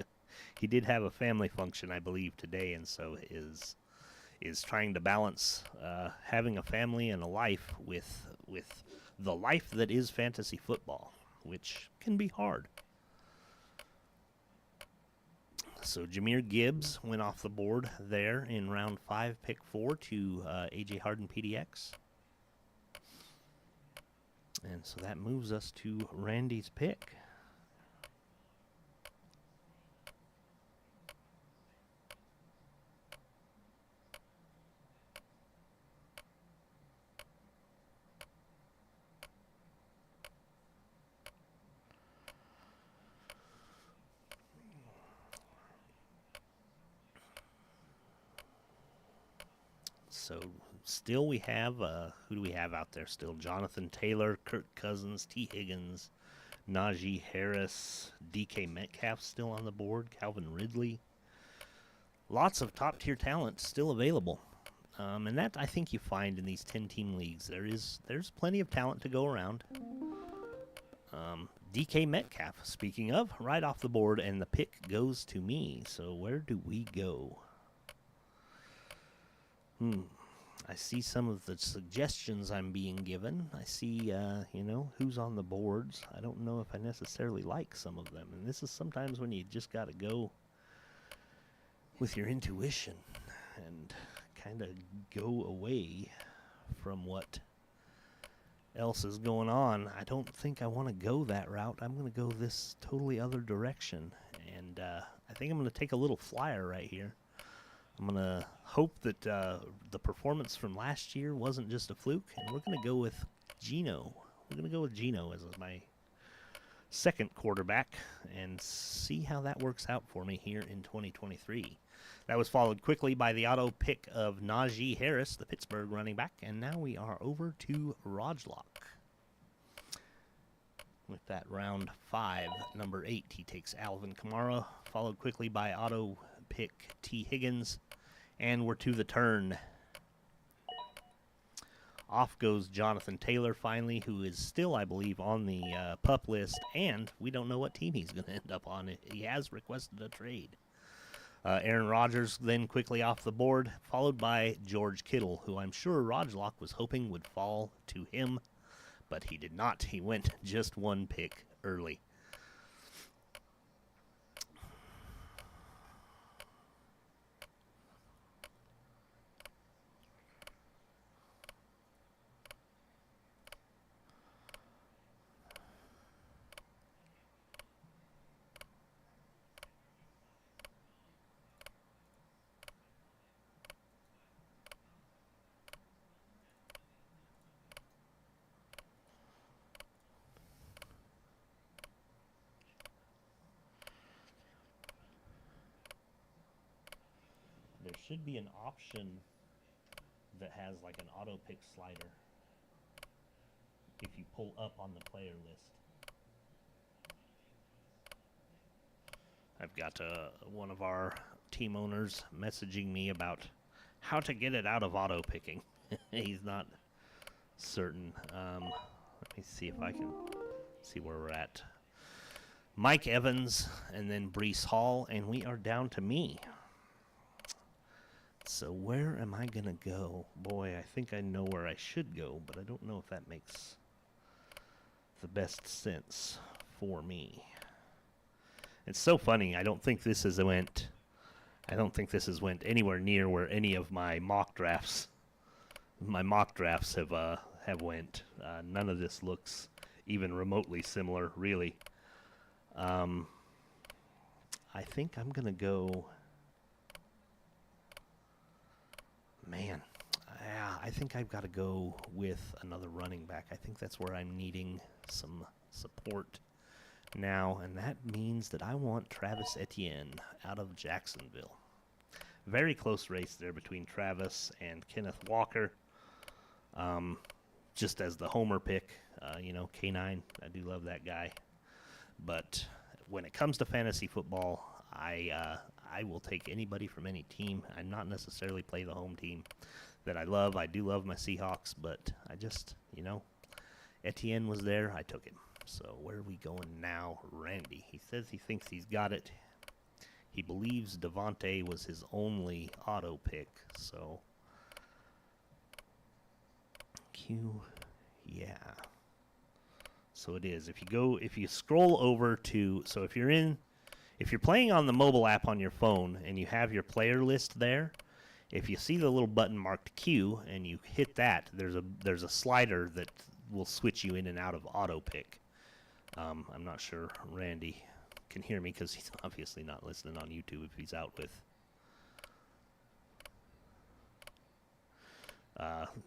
He did have a family function, I believe, today, and so is trying to balance having a family and a life with the life that is fantasy football, which can be hard. So Jahmyr Gibbs went off the board there in round 5, pick 4 to A.J. Harden PDX. And so that moves us to Randy's pick. So still we have, who do we have out there still? Jonathan Taylor, Kirk Cousins, T. Higgins, Najee Harris, DK Metcalf still on the board, Calvin Ridley. Lots of top-tier talent still available. And that I think you find in these 10-team leagues. There's plenty of talent to go around. DK Metcalf, speaking of, right off the board, and the pick goes to me. So where do we go? I see some of the suggestions I'm being given. I see, who's on the boards. I don't know if I necessarily like some of them. And this is sometimes when you just got to go with your intuition and kind of go away from what else is going on. I don't think I want to go that route. I'm going to go this totally other direction. And I think I'm going to take a little flyer right here. I'm going to hope that the performance from last year wasn't just a fluke, and we're going to go with Geno. We're going to go with Geno as my second quarterback and see how that works out for me here in 2023. That was followed quickly by the auto pick of Najee Harris, the Pittsburgh running back, and now we are over to Rajlock. With that round 5, number 8, he takes Alvin Kamara, followed quickly by auto pick T. Higgins, and we're to the turn. Off goes Jonathan Taylor finally, who is still, I believe, on the PUP list, and we don't know what team he's going to end up on. He has requested a trade. Aaron Rodgers then quickly off the board, followed by George Kittle, who I'm sure Rajlock was hoping would fall to him, but he did not. He went just one pick early. There should be an option that has like an auto pick slider if you pull up on the player list. I've got one of our team owners messaging me about how to get it out of auto picking. He's not certain. Let me see if I can see where we're at. Mike Evans and then Brees Hall, and we are down to me. So where am I going to go? Boy, I think I know where I should go, but I don't know if that makes the best sense for me. It's so funny. I don't think this has went anywhere near where any of my mock drafts have went. None of this looks even remotely similar, really. I think I'm going to go... Man, yeah, I think I've got to go with another running back. I think that's where I'm needing some support now, and that means that I want Travis Etienne out of Jacksonville. Very close race there between Travis and Kenneth Walker. Just as the homer pick, K9, I do love that guy. But when it comes to fantasy football, I will take anybody from any team. I'm not necessarily play the home team that I love. I do love my Seahawks, but I just, Etienne was there. I took him. So where are we going now? Randy. He says he thinks he's got it. He believes Devontae was his only auto pick. So yeah. So it is. If you scroll over to, so if you're playing on the mobile app on your phone and you have your player list there, if you see the little button marked Q and you hit that, there's a slider that will switch you in and out of auto pick. I'm not sure Randy can hear me because he's obviously not listening on YouTube if he's out with.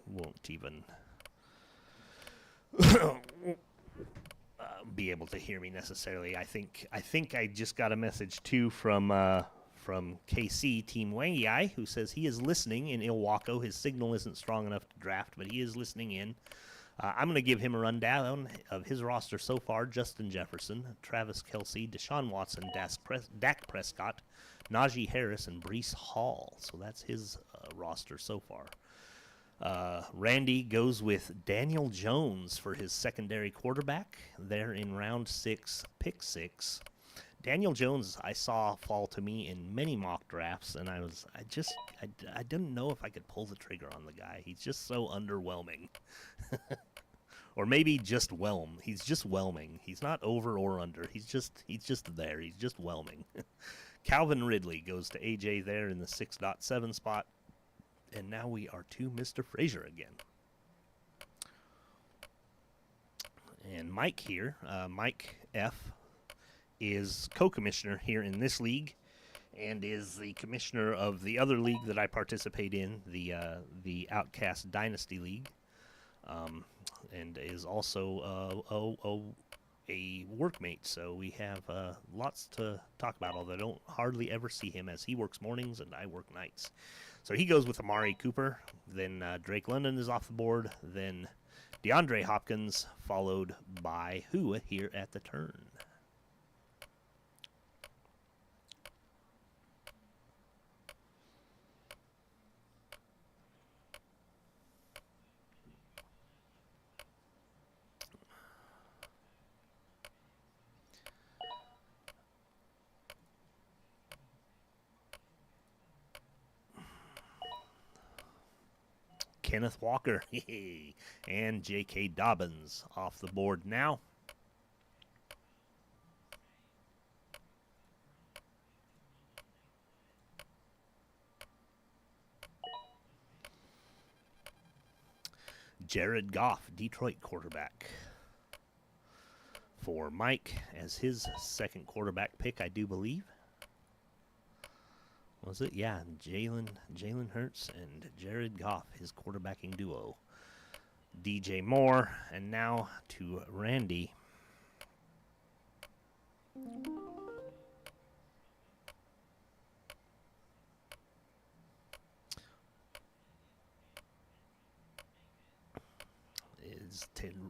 Won't even be able to hear me necessarily. I think I just got a message too from KC Team Wangi, who says he is listening in Ilwaco. His signal isn't strong enough to draft, but he is listening in. I'm going to give him a rundown of his roster so far. Justin Jefferson, Travis Kelce, Deshaun Watson, Dak Prescott, Najee Harris, and Brees Hall. So that's his roster so far. Randy goes with Daniel Jones for his secondary quarterback there in round 6, pick 6. Daniel Jones I saw fall to me in many mock drafts, and I didn't know if I could pull the trigger on the guy. He's just so underwhelming. Or maybe just whelm. He's just whelming. He's not over or under. He's just there. He's just whelming. Calvin Ridley goes to AJ there in the 6.7 spot. And now we are to Mr. Frazier again. And Mike here, Mike F., is co-commissioner here in this league and is the commissioner of the other league that I participate in, the Outcast Dynasty League, and is also a workmate. So we have lots to talk about, although I don't hardly ever see him as he works mornings and I work nights. So he goes with Amari Cooper, then Drake London is off the board, then DeAndre Hopkins, followed by who here at the turn? Kenneth Walker and J.K. Dobbins off the board now. Jared Goff, Detroit quarterback, for Mike as his second quarterback pick, I do believe. Was it? Yeah, Jalen Hurts and Jared Goff, his quarterbacking duo. DJ Moore, and now to Randy.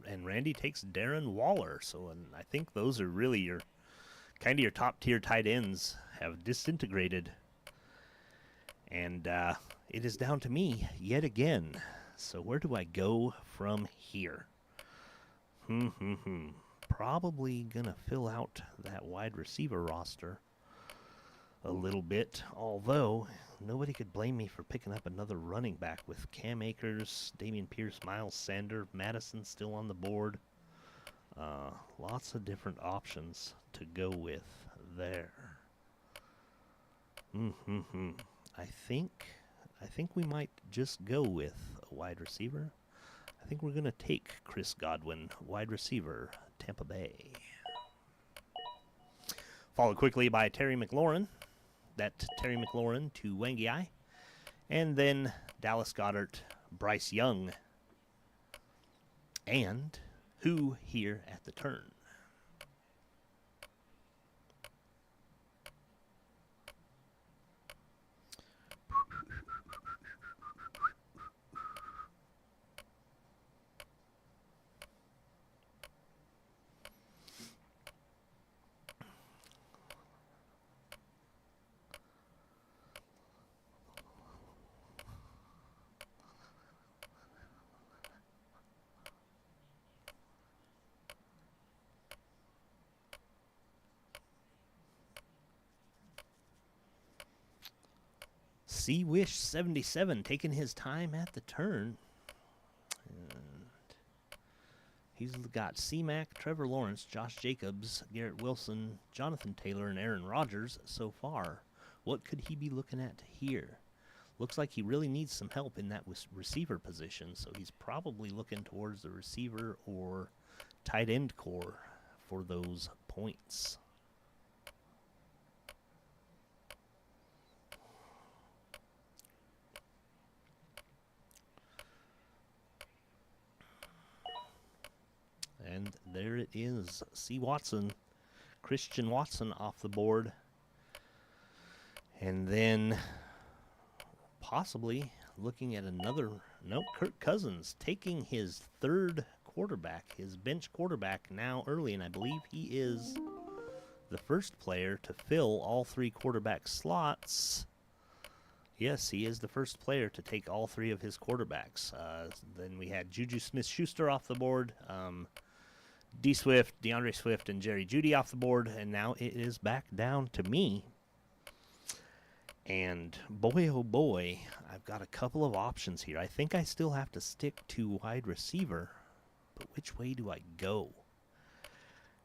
And Randy takes Darren Waller. So I think those are really your top tier tight ends have disintegrated. And it is down to me yet again. So where do I go from here? Probably gonna fill out that wide receiver roster a little bit, although nobody could blame me for picking up another running back with Cam Akers, Damian Pierce, Miles Sander, Madison still on the board. Lots of different options to go with there. I think we might just go with a wide receiver. I think we're going to take Chris Godwin, wide receiver, Tampa Bay. Followed quickly by Terry McLaurin. That Terry McLaurin to Wangiai. And then Dallas Goedert, Bryce Young, and who here at the turn? Wish 77 taking his time at the turn. And he's got C-Mac, Trevor Lawrence, Josh Jacobs, Garrett Wilson, Jonathan Taylor, and Aaron Rodgers so far. What could he be looking at here? Looks like he really needs some help in that receiver position, so he's probably looking towards the receiver or tight end core for those points. And there it is. Christian Watson off the board. And then possibly looking at another. Nope, Kirk Cousins taking his third quarterback, his bench quarterback now early. And I believe he is the first player to fill all three quarterback slots. Yes, he is the first player to take all three of his quarterbacks. Then we had Juju Smith-Schuster off the board. D Swift, DeAndre Swift, and Jerry Jeudy off the board, and now it is back down to me. And boy, oh boy, I've got a couple of options here. I think I still have to stick to wide receiver, but which way do I go?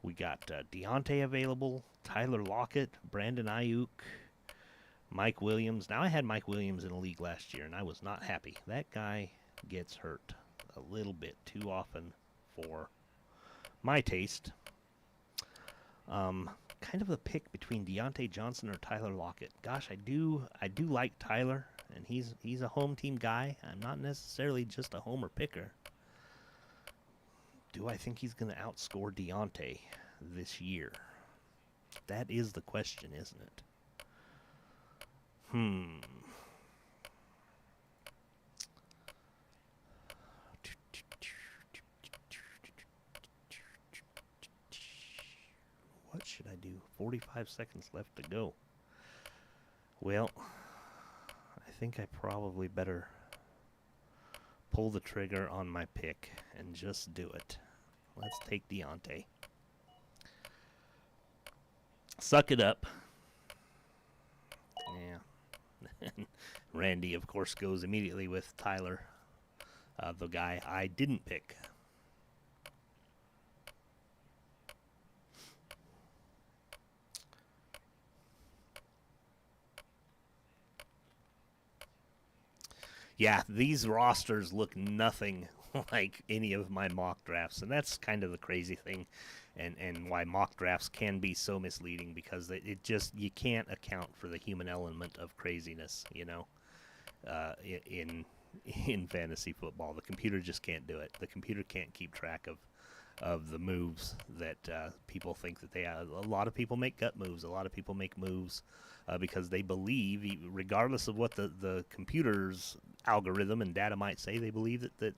We got Deontay available, Tyler Lockett, Brandon Ayuk, Mike Williams. Now, I had Mike Williams in the league last year, and I was not happy. That guy gets hurt a little bit too often for my taste. Kind of a pick between Deontay Johnson or Tyler Lockett. Gosh, I do like Tyler, and he's a home team guy. I'm not necessarily just a homer picker. Do I think he's going to outscore Deontay this year? That is the question, isn't it? What should I do? 45 seconds left to go. Well, I think I probably better pull the trigger on my pick and just do it. Let's take Deontay. Suck it up. Yeah. Randy, of course, goes immediately with Tyler, the guy I didn't pick. Yeah, these rosters look nothing like any of my mock drafts, and that's kind of the crazy thing, and why mock drafts can be so misleading, because it just, you can't account for the human element of craziness, you know, in fantasy football. The computer just can't do it. The computer can't keep track of the moves that people think that they have. A lot of people make gut moves. A lot of people make moves because they believe, regardless of what the computer's algorithm and data might say, they believe that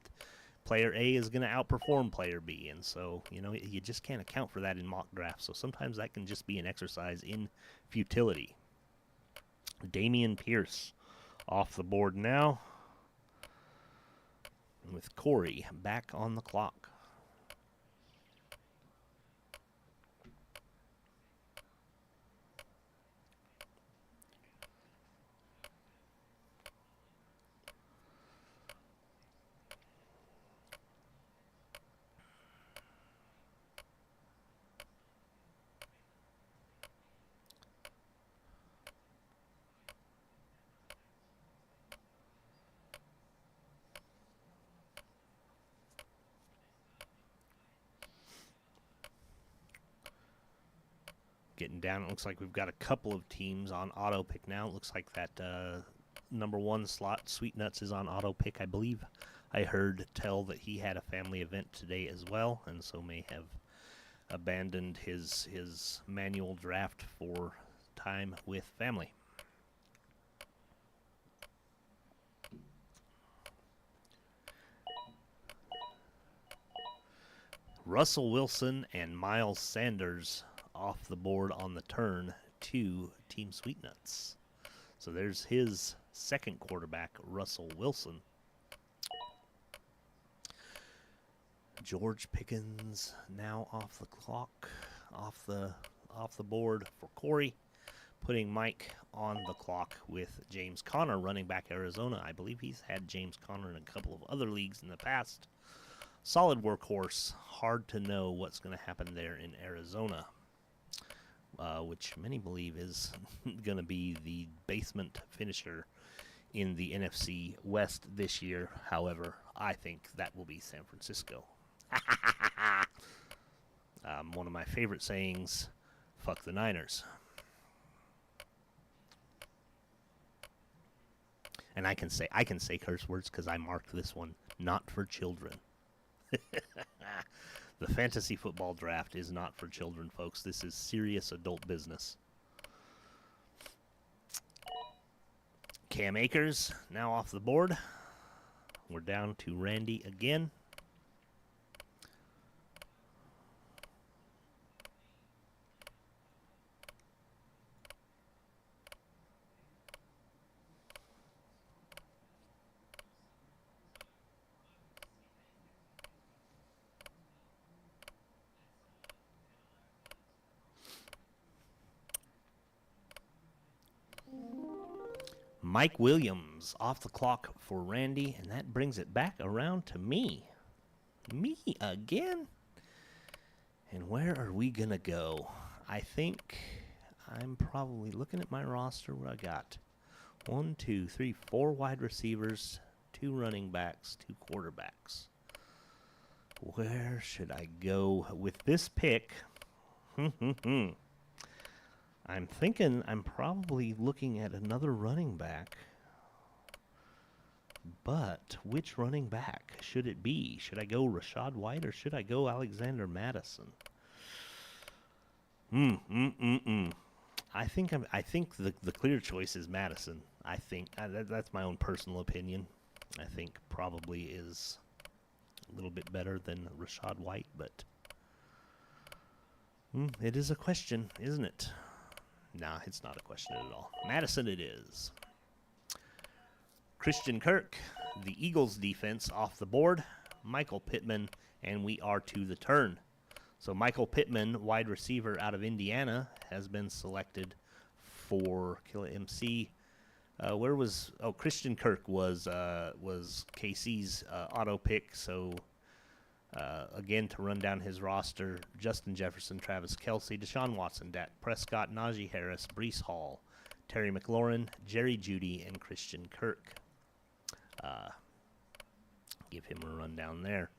player A is going to outperform player B. And so, you know, you just can't account for that in mock drafts. So sometimes that can just be an exercise in futility. Damian Pierce off the board now. with Corey back on the clock. Getting down, it looks like we've got a couple of teams on auto pick now. It looks like that number 1 slot, Sweet Nuts, is on auto pick. I believe I heard tell that he had a family event today as well, and so may have abandoned his manual draft for time with family. Russell Wilson and Miles Sanders off the board on the turn to Team Sweet Nuts. So there's his second quarterback, Russell Wilson. George Pickens now off the clock, off the board for Corey, putting Mike on the clock with James Conner, running back Arizona. I believe he's had James Conner in a couple of other leagues in the past. Solid workhorse. Hard to know what's going to happen there in Arizona, which many believe is going to be the basement finisher in the NFC West this year. However, I think that will be San Francisco. One of my favorite sayings, fuck the Niners. And I can say curse words because I marked this one not for children. The fantasy football draft is not for children, folks. This is serious adult business. Cam Akers now off the board. We're down to Randy again. Mike Williams off the clock for Randy, and that brings it back around to me. Me again? And where are we going to go? I think I'm probably looking at my roster where I got 1, 2, 3, 4 wide receivers, 2 running backs, 2 quarterbacks. Where should I go with this pick? I'm thinking I'm probably looking at another running back. But which running back should it be? Should I go Rachaad White or should I go Alexander Madison? I think the clear choice is Madison. I think that's my own personal opinion. I think probably is a little bit better than Rachaad White, but it is a question, isn't it? Nah, it's not a question at all. Madison it is. Christian Kirk, the Eagles defense off the board. Michael Pittman, and we are to the turn. So Michael Pittman, wide receiver out of Indiana, has been selected for Killa MC. Christian Kirk was KC's auto pick. So again, to run down his roster: Justin Jefferson, Travis Kelce, Deshaun Watson, Dak Prescott, Najee Harris, Breece Hall, Terry McLaurin, Jerry Jeudy, and Christian Kirk. Give him a rundown there,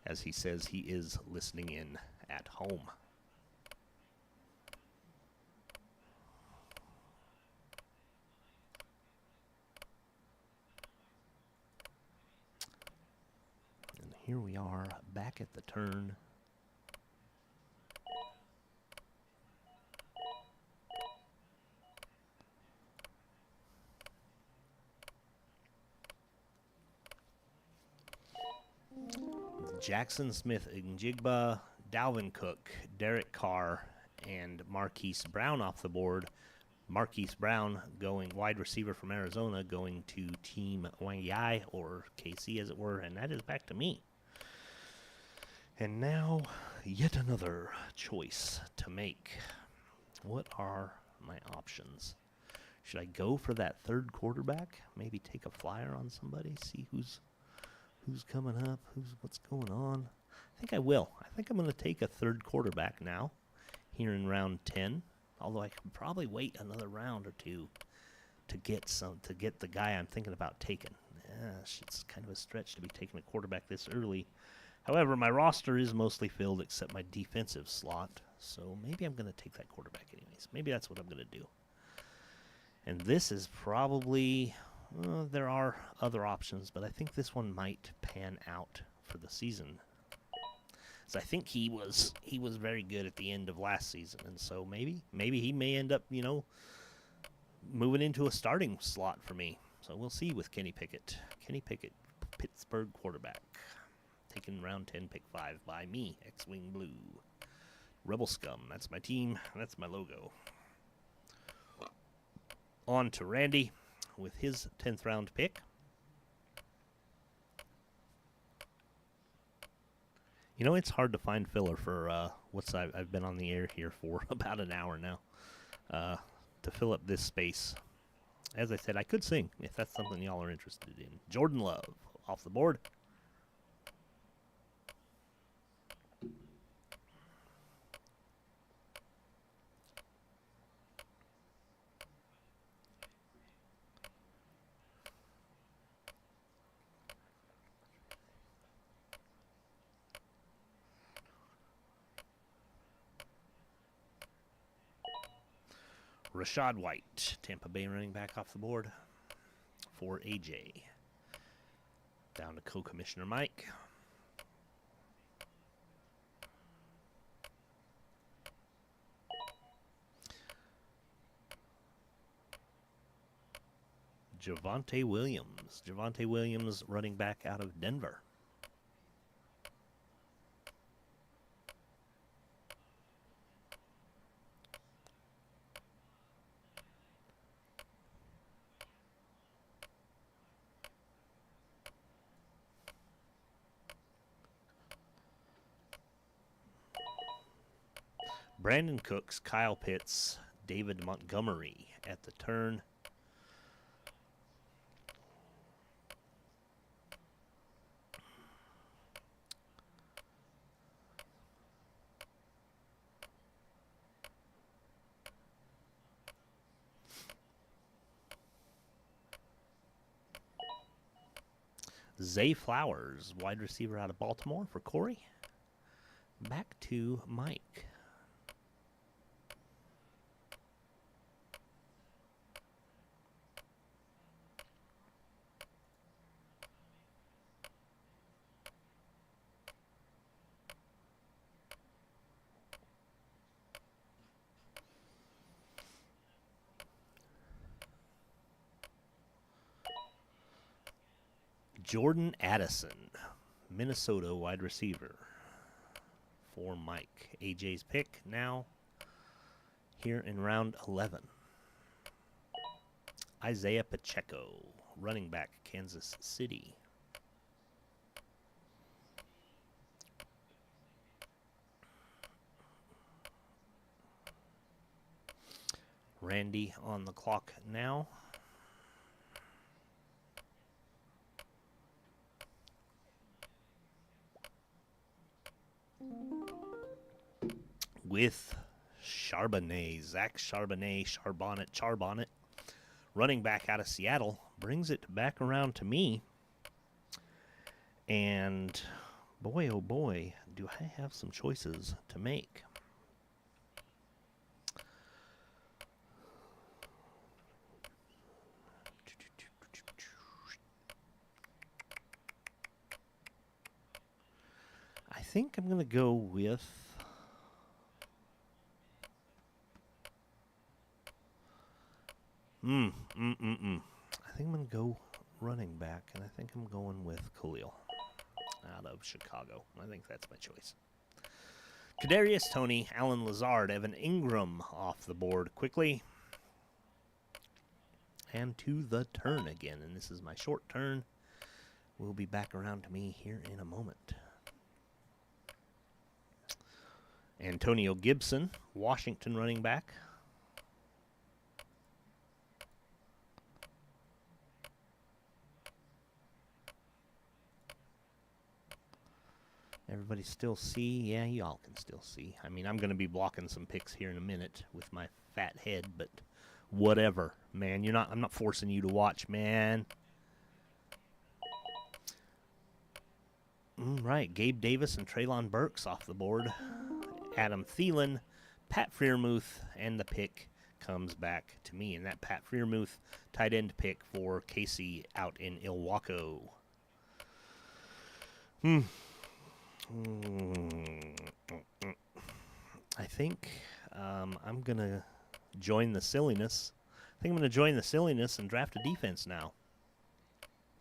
as he says he is listening in at home. And here we are back at the turn. Jackson Smith-Njigba, Dalvin Cook, Derek Carr, and Marquise Brown off the board, Marquise Brown going wide receiver from Arizona going to Team Wangi, or KC as it were, and that is back to me. And now, yet another choice to make. What are my options? Should I go for that third quarterback? Maybe take a flyer on somebody, see who's coming up, what's going on. I think I will. I think I'm going to take a third quarterback now, here in round 10. Although I could probably wait another round or two to get the guy I'm thinking about taking. It's kind of a stretch to be taking a quarterback this early. However, my roster is mostly filled except my defensive slot, so maybe I'm going to take that quarterback anyways. Maybe that's what I'm going to do. And this is probably, there are other options, but I think this one might pan out for the season. So I think he was very good at the end of last season, and so maybe he may end up, moving into a starting slot for me. So we'll see with Kenny Pickett. Kenny Pickett, Pittsburgh quarterback, taken round 10, pick 5 by me, X-Wing Blue. Rebel Scum, that's my team, that's my logo. On to Randy with his 10th round pick. It's hard to find filler for I've been on the air here for about an hour now to fill up this space. As I said, I could sing if that's something y'all are interested in. Jordan Love off the board. Rashad White, Tampa Bay running back off the board for AJ. Down to co-commissioner Mike. Javonte Williams. Javonte Williams running back out of Denver. Brandon Cooks, Kyle Pitts, David Montgomery at the turn. Zay Flowers, wide receiver out of Baltimore for Corey. Back to Mike. Jordan Addison, Minnesota wide receiver for Mike. AJ's pick now here in round 11. Isaiah Pacheco, running back, Kansas City. Randy on the clock now. With Charbonnet, Zach Charbonnet, running back out of Seattle, brings it back around to me. And boy, oh boy, do I have some choices to make. I think I'm going to go with I think I'm going to go running back, and I think I'm going with Khalil out of Chicago. I think that's my choice. Kadarius Toney, Alan Lazard, Evan Ingram off the board quickly. and to the turn again. And this is my short turn. We'll be back around to me here in a moment. Antonio Gibson, Washington running back. Everybody still see? Yeah, y'all can still see. I mean, I'm going to be blocking some picks here in a minute with my fat head, but whatever, man. I'm not forcing you to watch, man. Right, Gabe Davis and Treylon Burks off the board. Adam Thielen, Pat Freiermuth, and the pick comes back to me. And that Pat Freiermuth tight end pick for Casey out in Ilwaco. I think I'm going to join the silliness. I think I'm going to join the silliness and draft a defense now.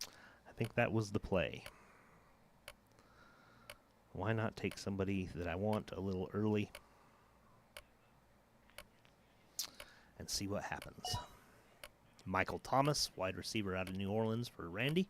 I think that was the play. Why not take somebody that I want a little early and see what happens? Michael Thomas, wide receiver out of New Orleans for Randy.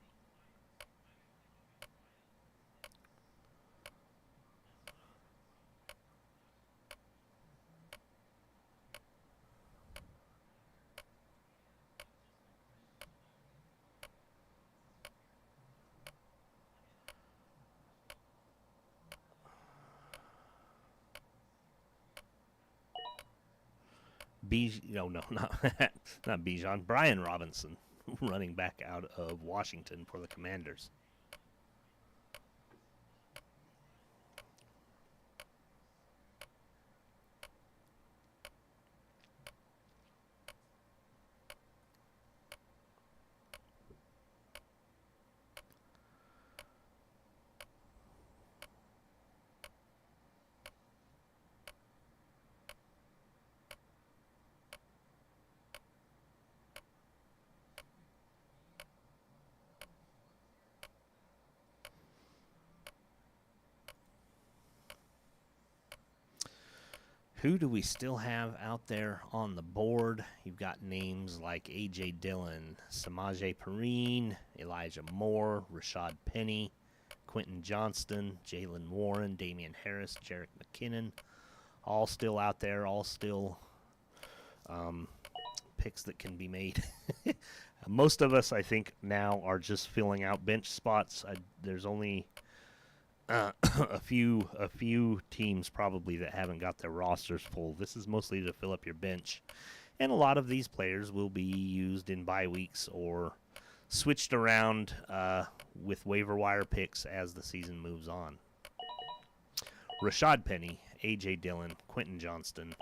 Not Bijan. Brian Robinson, running back out of Washington for the Commanders. Who do we still have out there on the board? You've got names like A.J. Dillon, Samaje Perine, Elijah Moore, Rashad Penny, Quentin Johnston, Jalen Warren, Damian Harris, Jerick McKinnon, all still out there, all still picks that can be made. Most of us, I think, now are just filling out bench spots. There's only a few teams probably that haven't got their rosters full. This is mostly to fill up your bench, and a lot of these players will be used in bye weeks or switched around with waiver wire picks as the season moves on. Rashad Penny, A.J. Dillon, Quentin Johnston,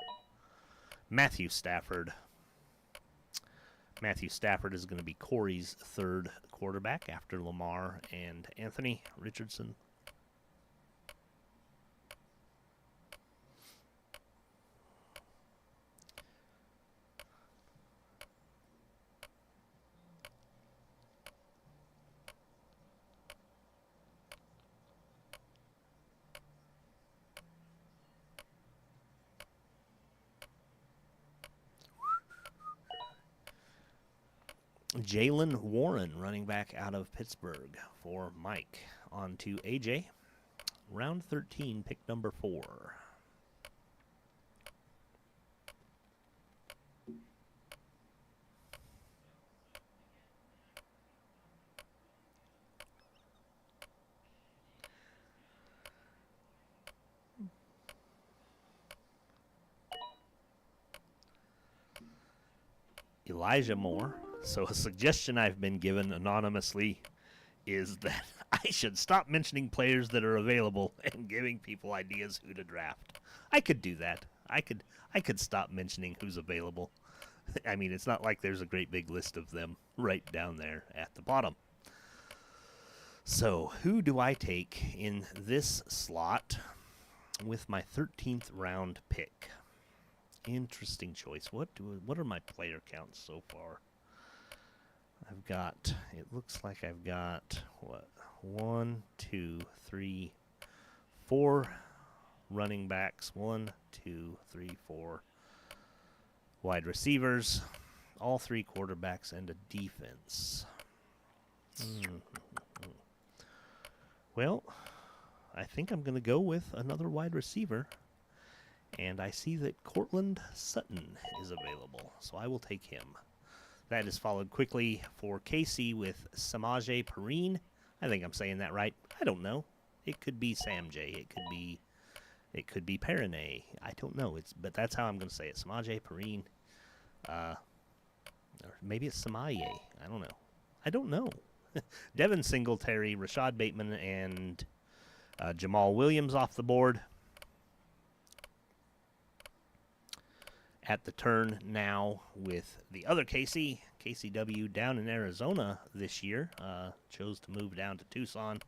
Matthew Stafford. Matthew Stafford is going to be Corey's third quarterback after Lamar and Anthony Richardson. Jalen Warren, running back out of Pittsburgh for Mike. On to AJ. Round 13, pick number 4. Elijah Moore. So a suggestion I've been given anonymously is that I should stop mentioning players that are available and giving people ideas who to draft. I could do that. I could stop mentioning who's available. I mean, it's not like there's a great big list of them right down there at the bottom. So who do I take in this slot with my 13th round pick? Interesting choice. What are my player counts so far? It looks like I've got, 1, 2, 3, 4 running backs, 1, 2, 3, 4 wide receivers, All three quarterbacks and a defense. Well, I think I'm going to go with another wide receiver. And I see that Cortland Sutton is available, so I will take him. That is followed quickly for Casey with Samaje Perine. I think I'm saying that right. I don't know. It could be Sam J. It could be Perine. I don't know. But that's how I'm going to say it. Samaje Perine. Or maybe it's Samaye. I don't know. Devin Singletary, Rashad Bateman, and Jamal Williams off the board. At the turn now with the other Casey, KCW down in Arizona this year. Chose to move down to Tucson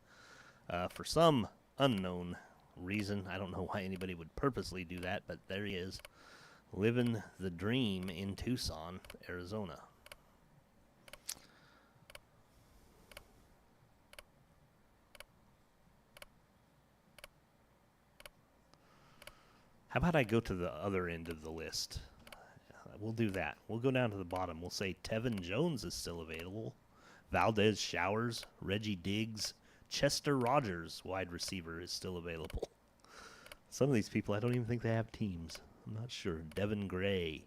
for some unknown reason. I don't know why anybody would purposely do that, but there he is, living the dream in Tucson, Arizona. How about I go to the other end of the list? We'll do that. We'll go down to the bottom. We'll say Tevin Jones is still available. Valdez Showers, Reggie Diggs, Chester Rogers, wide receiver, is still available. Some of these people, I don't even think they have teams. I'm not sure. Devin Gray.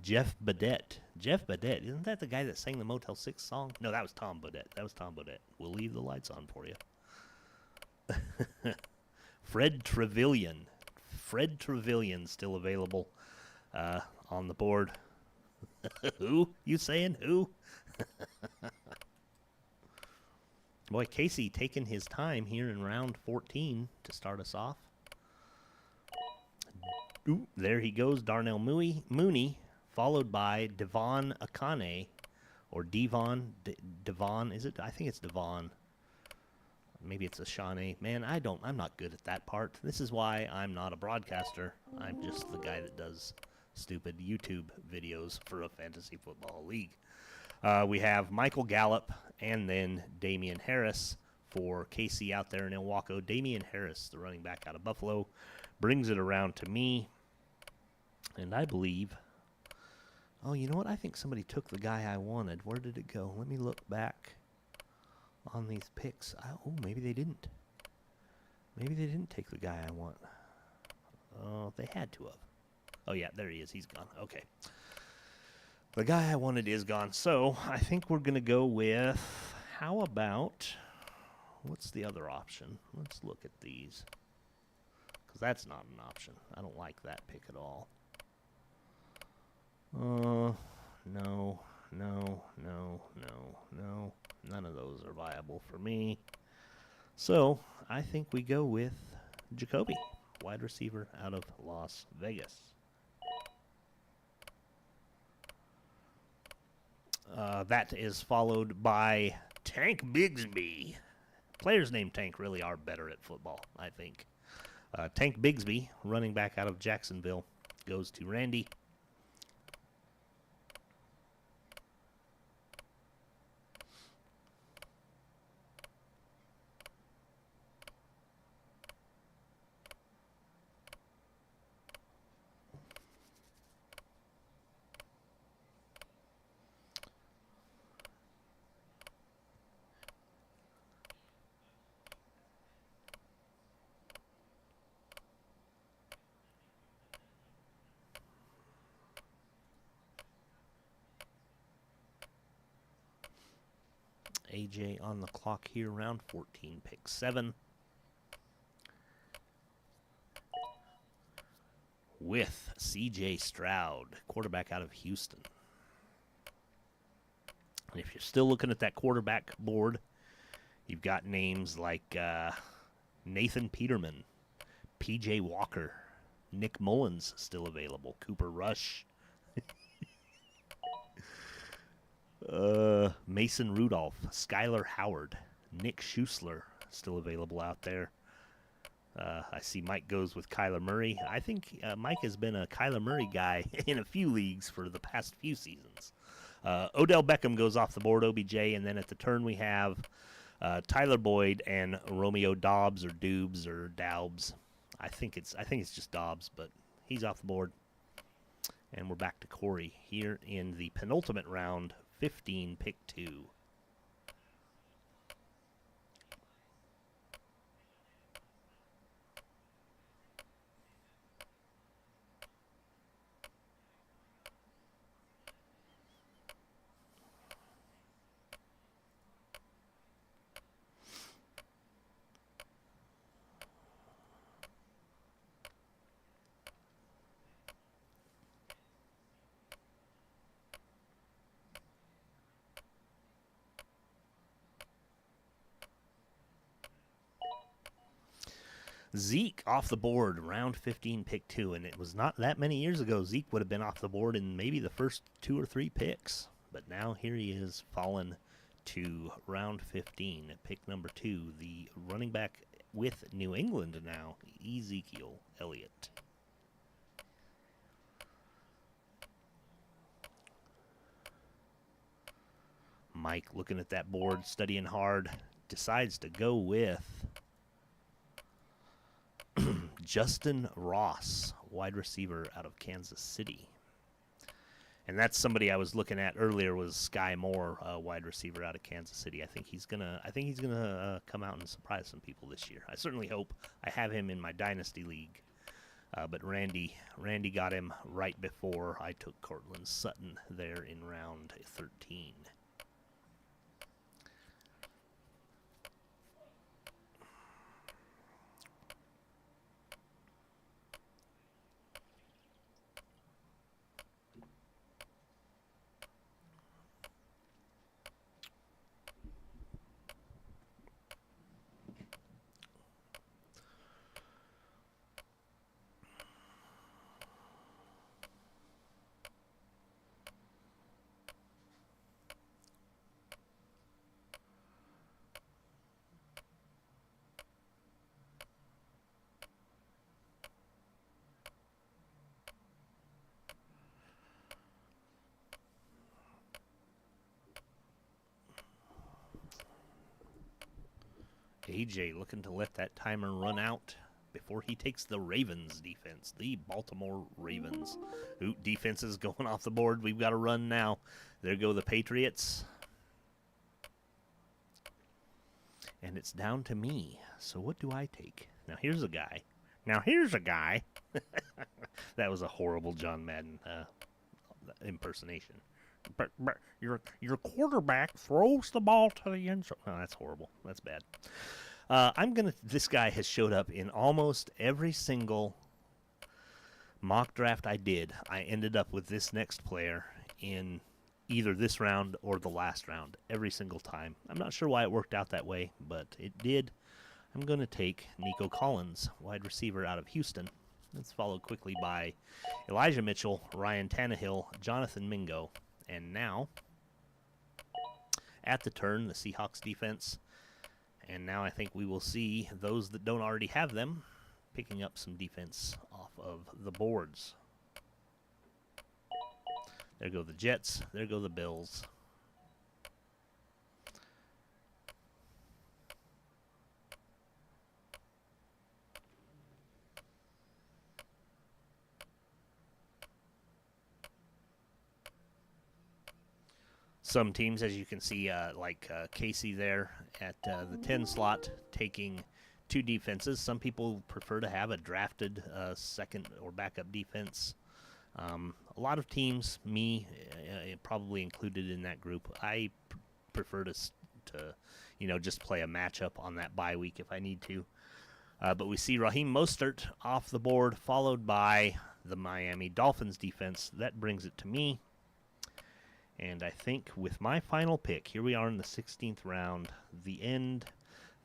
Jeff Badette. Jeff Badette, isn't that the guy that sang the Motel 6 song? No, that was Tom Badette. We'll leave the lights on for you. Fred Trevelyan. Fred Trevelyan still available on the board. Who? You saying who? Boy, Casey taking his time here in round 14 to start us off. Ooh, there he goes, Darnell Mooney, followed by Devon Akane, or Devon, is it? I think it's Devon. Maybe it's a Shawnee. Man, I'm not good at that part. This is why I'm not a broadcaster. I'm just the guy that does stupid YouTube videos for a fantasy football league. We have Michael Gallup and then Damian Harris for Casey out there in Ilwaco. Damian Harris, the running back out of Buffalo, brings it around to me. And I believe, oh, you know what? I think somebody took the guy I wanted. Where did it go? Let me look back on these picks. Oh, maybe they didn't. Maybe they didn't take the guy I want. Oh, they had to have. Oh, yeah, there he is. He's gone. Okay. The guy I wanted is gone. So I think we're going to go with, how about, what's the other option? Let's look at these. Because that's not an option. I don't like that pick at all. No. None of those are viable for me. So I think we go with Jacoby, wide receiver out of Las Vegas. That is followed by Tank Bigsby. Players named Tank really are better at football, I think. Tank Bigsby, running back out of Jacksonville, goes to Randy. AJ on the clock here, round 14, pick 7. With CJ Stroud, quarterback out of Houston. And if you're still looking at that quarterback board, you've got names like Nathan Peterman, PJ Walker, Nick Mullins still available, Cooper Rush, Mason Rudolph, Skylar Howard, Nick Schusler still available out there. I see Mike goes with Kyler Murray. I think Mike has been a Kyler Murray guy in a few leagues for the past few seasons. Odell Beckham goes off the board, OBJ, and then at the turn we have Tyler Boyd and Romeo Dobbs or Doobs or Daubs. I think it's just Dobbs, but he's off the board. And we're back to Corey here in the penultimate round, 15, pick 2. Zeke off the board, round 15, pick 2. And it was not that many years ago Zeke would have been off the board in maybe the first 2 or 3 picks. But now here he is, fallen to round 15 at pick number 2, the running back with New England now, Ezekiel Elliott. Mike, looking at that board, studying hard, decides to go with Justin Ross, wide receiver out of Kansas City. And that's somebody I was looking at earlier was Sky Moore, wide receiver out of Kansas City. I think he's gonna come out and surprise some people this year. I certainly hope. I have him in my dynasty league, but Randy got him right before I took Cortland Sutton there in round 13. AJ looking to let that timer run out before he takes the Ravens defense, the Baltimore Ravens. Ooh, defense is going off the board. We've got to run now. There go the Patriots. And it's down to me. So what do I take? Now here's a guy. That was a horrible John Madden impersonation. But your quarterback throws the ball to the end zone. Oh, that's horrible. That's bad. This guy has showed up in almost every single mock draft I did. I ended up with this next player in either this round or the last round every single time. I'm not sure why it worked out that way, but it did. I'm going to take Nico Collins, wide receiver out of Houston. That's followed quickly by Elijah Mitchell, Ryan Tannehill, Jonathan Mingo. And now, at the turn, the Seahawks defense. And now I think we will see those that don't already have them picking up some defense off of the boards. There go the Jets. There go the Bills. Some teams, as you can see, like Casey there at the 10 slot, taking 2 defenses. Some people prefer to have a drafted second or backup defense. A lot of teams, me probably included in that group, I prefer to just play a matchup on that bye week if I need to. But we see Raheem Mostert off the board, followed by the Miami Dolphins defense. That brings it to me. And I think with my final pick, here we are in the 16th round, the end.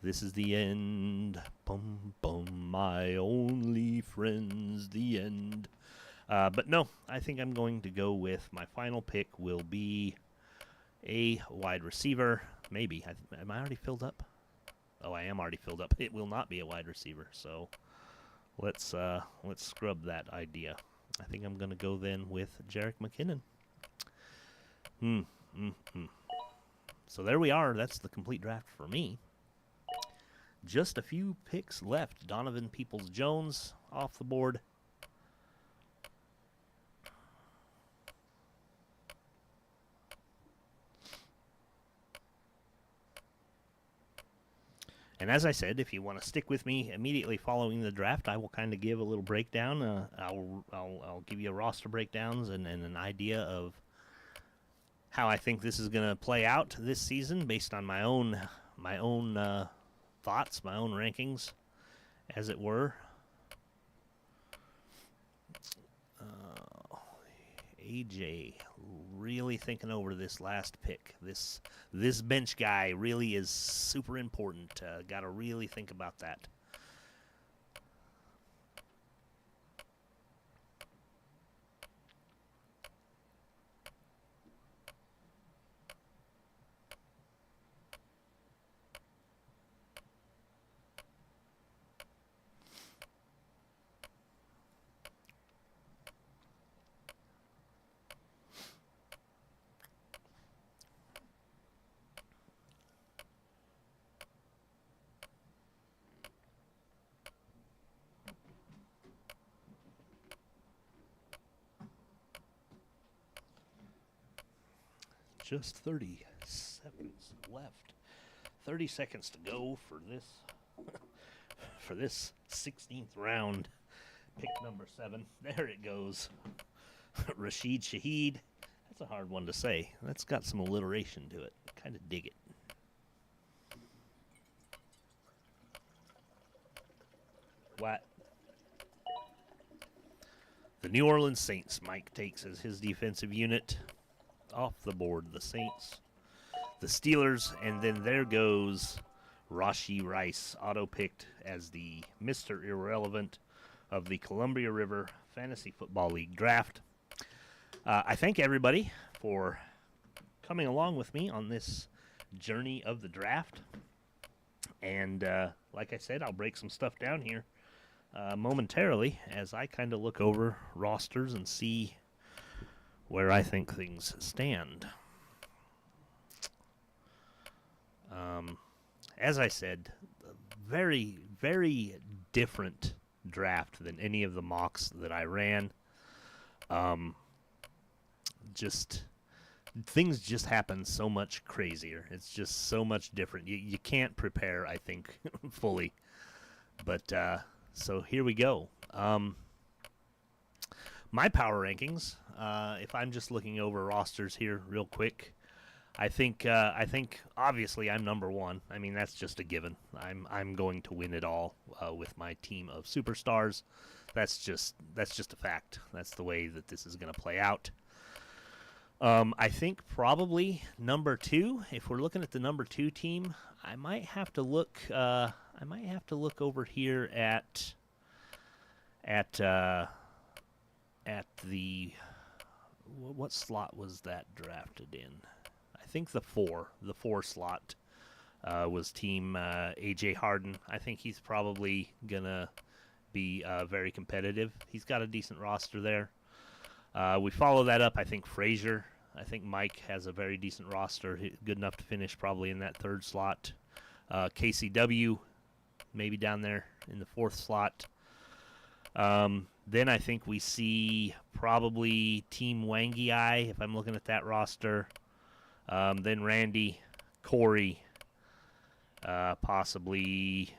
This is the end. Bum, bum, my only friends, the end. But no, I think I'm going to go with my final pick will be a wide receiver. Maybe. Am I already filled up? Oh, I am already filled up. It will not be a wide receiver. So let's scrub that idea. I think I'm going to go then with Jerick McKinnon. So there we are. That's the complete draft for me. Just a few picks left. Donovan Peoples-Jones off the board. And as I said, if you want to stick with me immediately following the draft, I will kind of give a little breakdown. I'll give you a roster breakdowns and an idea of how I think this is going to play out this season based on my own thoughts, my own rankings, as it were. AJ really thinking over this last pick. This bench guy really is super important. Got to really think about that. Just 30 seconds left. 30 seconds to go for this for this 16th round. Pick number 7. There it goes. Rashid Shaheed. That's a hard one to say. That's got some alliteration to it. Kind of dig it. What? The New Orleans Saints. Mike takes as his defensive unit. Off the board, the Saints, the Steelers, and then there goes Rashee Rice, auto-picked as the Mr. Irrelevant of the Columbia River Fantasy Football League draft. I thank everybody for coming along with me on this journey of the draft. And like I said, I'll break some stuff down here momentarily as I kind of look over rosters and see where I think things stand. As I said, very, very different draft than any of the mocks that I ran. Things just happen so much crazier. It's just so much different. You can't prepare, I think, fully. But so here we go. My power rankings, if I'm just looking over rosters here real quick, I think obviously I'm number 1. I mean, that's just a given. I'm going to win it all with my team of superstars. That's just a fact. That's the way that this is going to play out. I think probably number 2. If we're looking at the number 2 team, I might have to look. I might have to look over here at the what slot was that drafted in? I think the 4 slot was team AJ Harden. I think he's probably gonna be very competitive. He's got a decent roster there. We follow that up. I think Frazier. I think Mike has a very decent roster, good enough to finish probably in that 3rd slot. KCW maybe down there in the 4th slot. Then I think we see probably Team Wangi if I'm looking at that roster. Then Randy, Corey, possibly.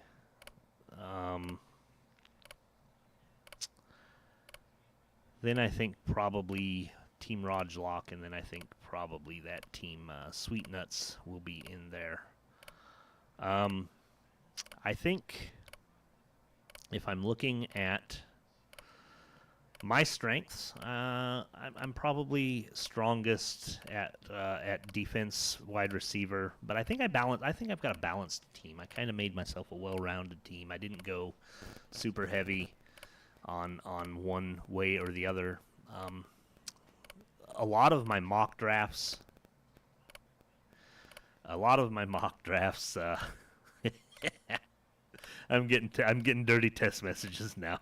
Then I think probably Team Rajlock, and then I think probably that Team Sweet Nuts will be in there. I think if I'm looking at my strengths, I'm probably strongest at defense, wide receiver, but I think I've got a balanced team. I kind of made myself a well-rounded team. I didn't go super heavy on one way or the other. A lot of my mock drafts. I'm getting dirty test messages now.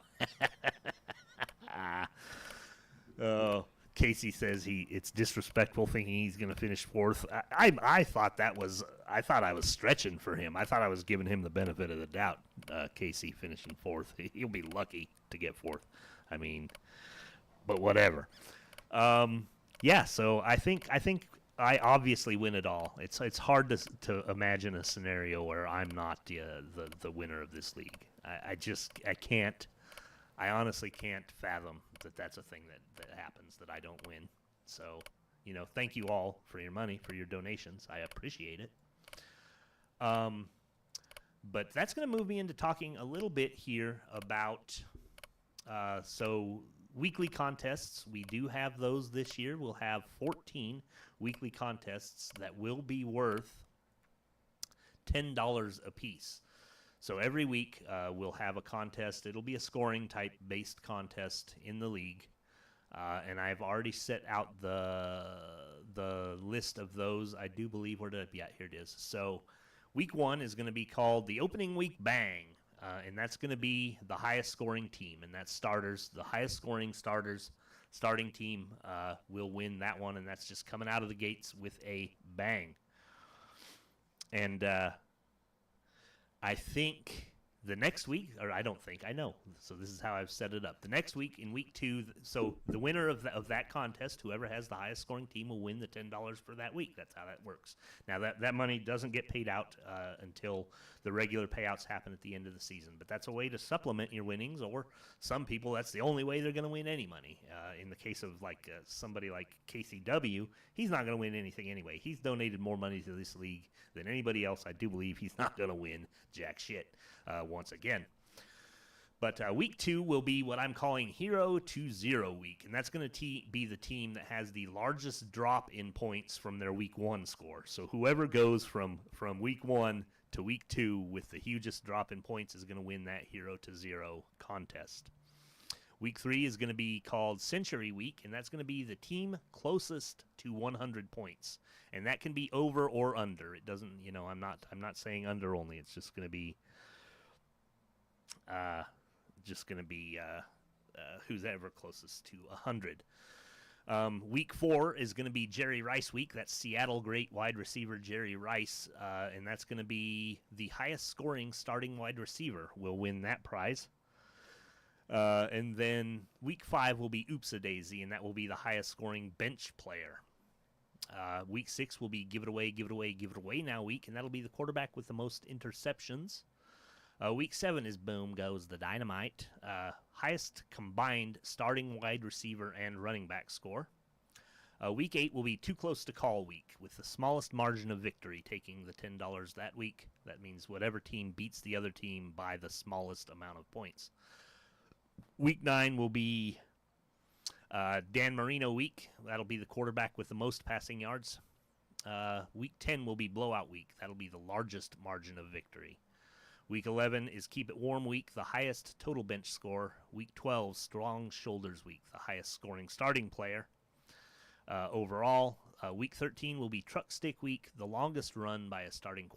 Oh, Casey says it's disrespectful thinking he's going to finish 4th. I thought I was stretching for him. I thought I was giving him the benefit of the doubt. Casey finishing 4th. He'll be lucky to get 4th. I mean, but whatever. Yeah. So I think I obviously win it all. It's hard to imagine a scenario where I'm not the winner of this league. I can't. I honestly can't fathom that that's a thing that happens, that I don't win. So, thank you all for your money, for your donations. I appreciate it. But that's going to move me into talking a little bit here about weekly contests. We do have those this year. We'll have 14 weekly contests that will be worth $10 a piece. So every week we'll have a contest. It'll be a scoring type based contest in the league. And I've already set out the list of those. I do believe, here it is. So week 1 is going to be called the Opening Week Bang. And that's going to be the highest scoring team, and that's starters. The highest scoring starting team will win that one, and that's just coming out of the gates with a bang. And I think the next week, or I don't think, I know. So this is how I've set it up. The next week, in week 2, so the winner of that contest, whoever has the highest scoring team, will win the $10 for that week. That's how that works. Now, that money doesn't get paid out until the regular payouts happen at the end of the season. But that's a way to supplement your winnings, or some people, that's the only way they're going to win any money. In the case of somebody like KCW, he's not going to win anything anyway. He's donated more money to this league than anybody else. I do believe he's not going to win jack shit once again. But week 2 will be what I'm calling Hero to Zero week, and that's going to be the team that has the largest drop in points from their week 1 score. So whoever goes from week 1 to week 2 with the hugest drop in points is going to win that Hero to Zero contest. Week 3 is going to be called Century Week, and that's going to be the team closest to 100 points. And that can be over or under. It doesn't, I'm not saying under only. It's just going to be who's ever closest to 100. Week 4 is going to be Jerry Rice week. That's Seattle great wide receiver Jerry Rice, and that's going to be the highest scoring starting wide receiver will win that prize. And then week 5 will be Oops-a-Daisy, and that will be the highest scoring bench player. Week 6 will be Give It Away, Give It Away, Give It Away Now week, and that'll be the quarterback with the most interceptions. Week 7 is Boom Goes the Dynamite. Highest combined starting wide receiver and running back score. Week 8 will be Too Close to Call week, with the smallest margin of victory taking the $10 that week. That means whatever team beats the other team by the smallest amount of points. Week 9 will be Dan Marino week. That'll be the quarterback with the most passing yards. Week 10 will be Blowout week. That'll be the largest margin of victory. Week 11 is Keep It Warm week, the highest total bench score. Week 12, Strong Shoulders week, the highest scoring starting player. Overall, week 13 will be Truck Stick week, the longest run by a starting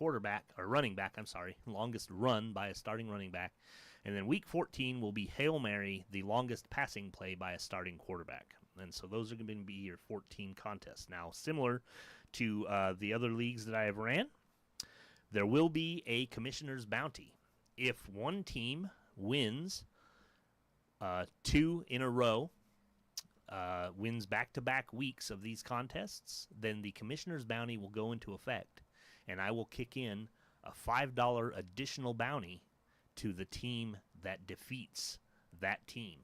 longest run by a starting running back. And then week 14 will be Hail Mary, the longest passing play by a starting quarterback. And so those are going to be your 14 contests. Now, similar to the other leagues that I have ran, there will be a commissioner's bounty. If one team wins 2 in a row, wins back-to-back weeks of these contests, then the commissioner's bounty will go into effect, and I will kick in a $5 additional bounty to the team that defeats that team,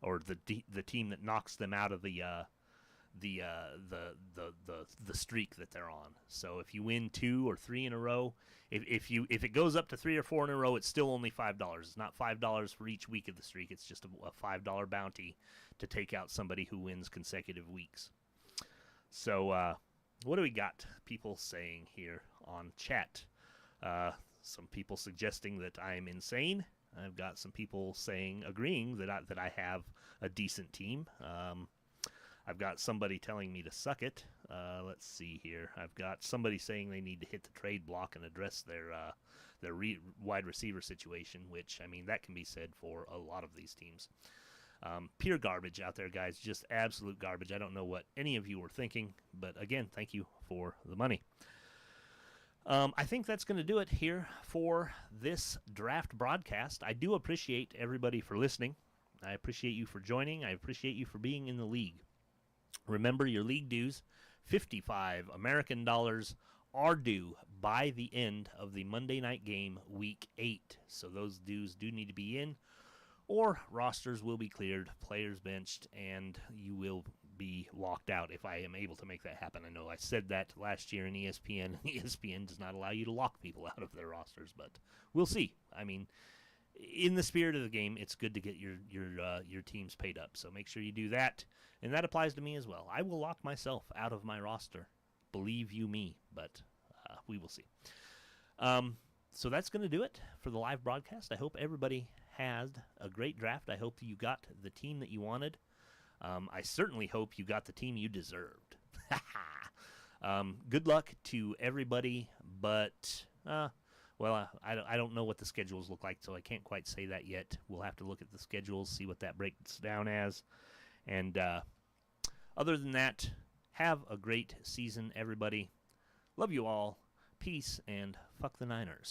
or the team that knocks them out of the streak that they're on. So if you win 2 or 3 in a row, if it goes up to 3 or 4 in a row, it's still only $5. It's not $5 for each week of the streak. It's just a $5 bounty to take out somebody who wins consecutive weeks. So what do we got? People saying here on chat. Some people suggesting that I am insane. I've got some people agreeing that I have a decent team. I've got somebody telling me to suck it. Let's see here. I've got somebody saying they need to hit the trade block and address their wide receiver situation, which, I mean, that can be said for a lot of these teams. Pure garbage out there, guys. Just absolute garbage. I don't know what any of you were thinking, but again, thank you for the money. I think that's going to do it here for this draft broadcast. I do appreciate everybody for listening. I appreciate you for joining. I appreciate you for being in the league. Remember, your league dues $55 American dollars are due by the end of the Monday night game, Week 8. So those dues do need to be in, or rosters will be cleared, players benched, and you will be locked out if I am able to make that happen. I know I said that last year in ESPN. ESPN does not allow you to lock people out of their rosters, but we'll see. I mean, in the spirit of the game, it's good to get your teams paid up. So make sure you do that, and that applies to me as well. I will lock myself out of my roster. Believe you me, but we will see. So that's going to do it for the live broadcast. I hope everybody had a great draft. I hope you got the team that you wanted. I certainly hope you got the team you deserved. Good luck to everybody, but well, I don't know what the schedules look like, so I can't quite say that yet. We'll have to look at the schedules, see what that breaks down as. And other than that, have a great season, everybody. Love you all. Peace, and fuck the Niners.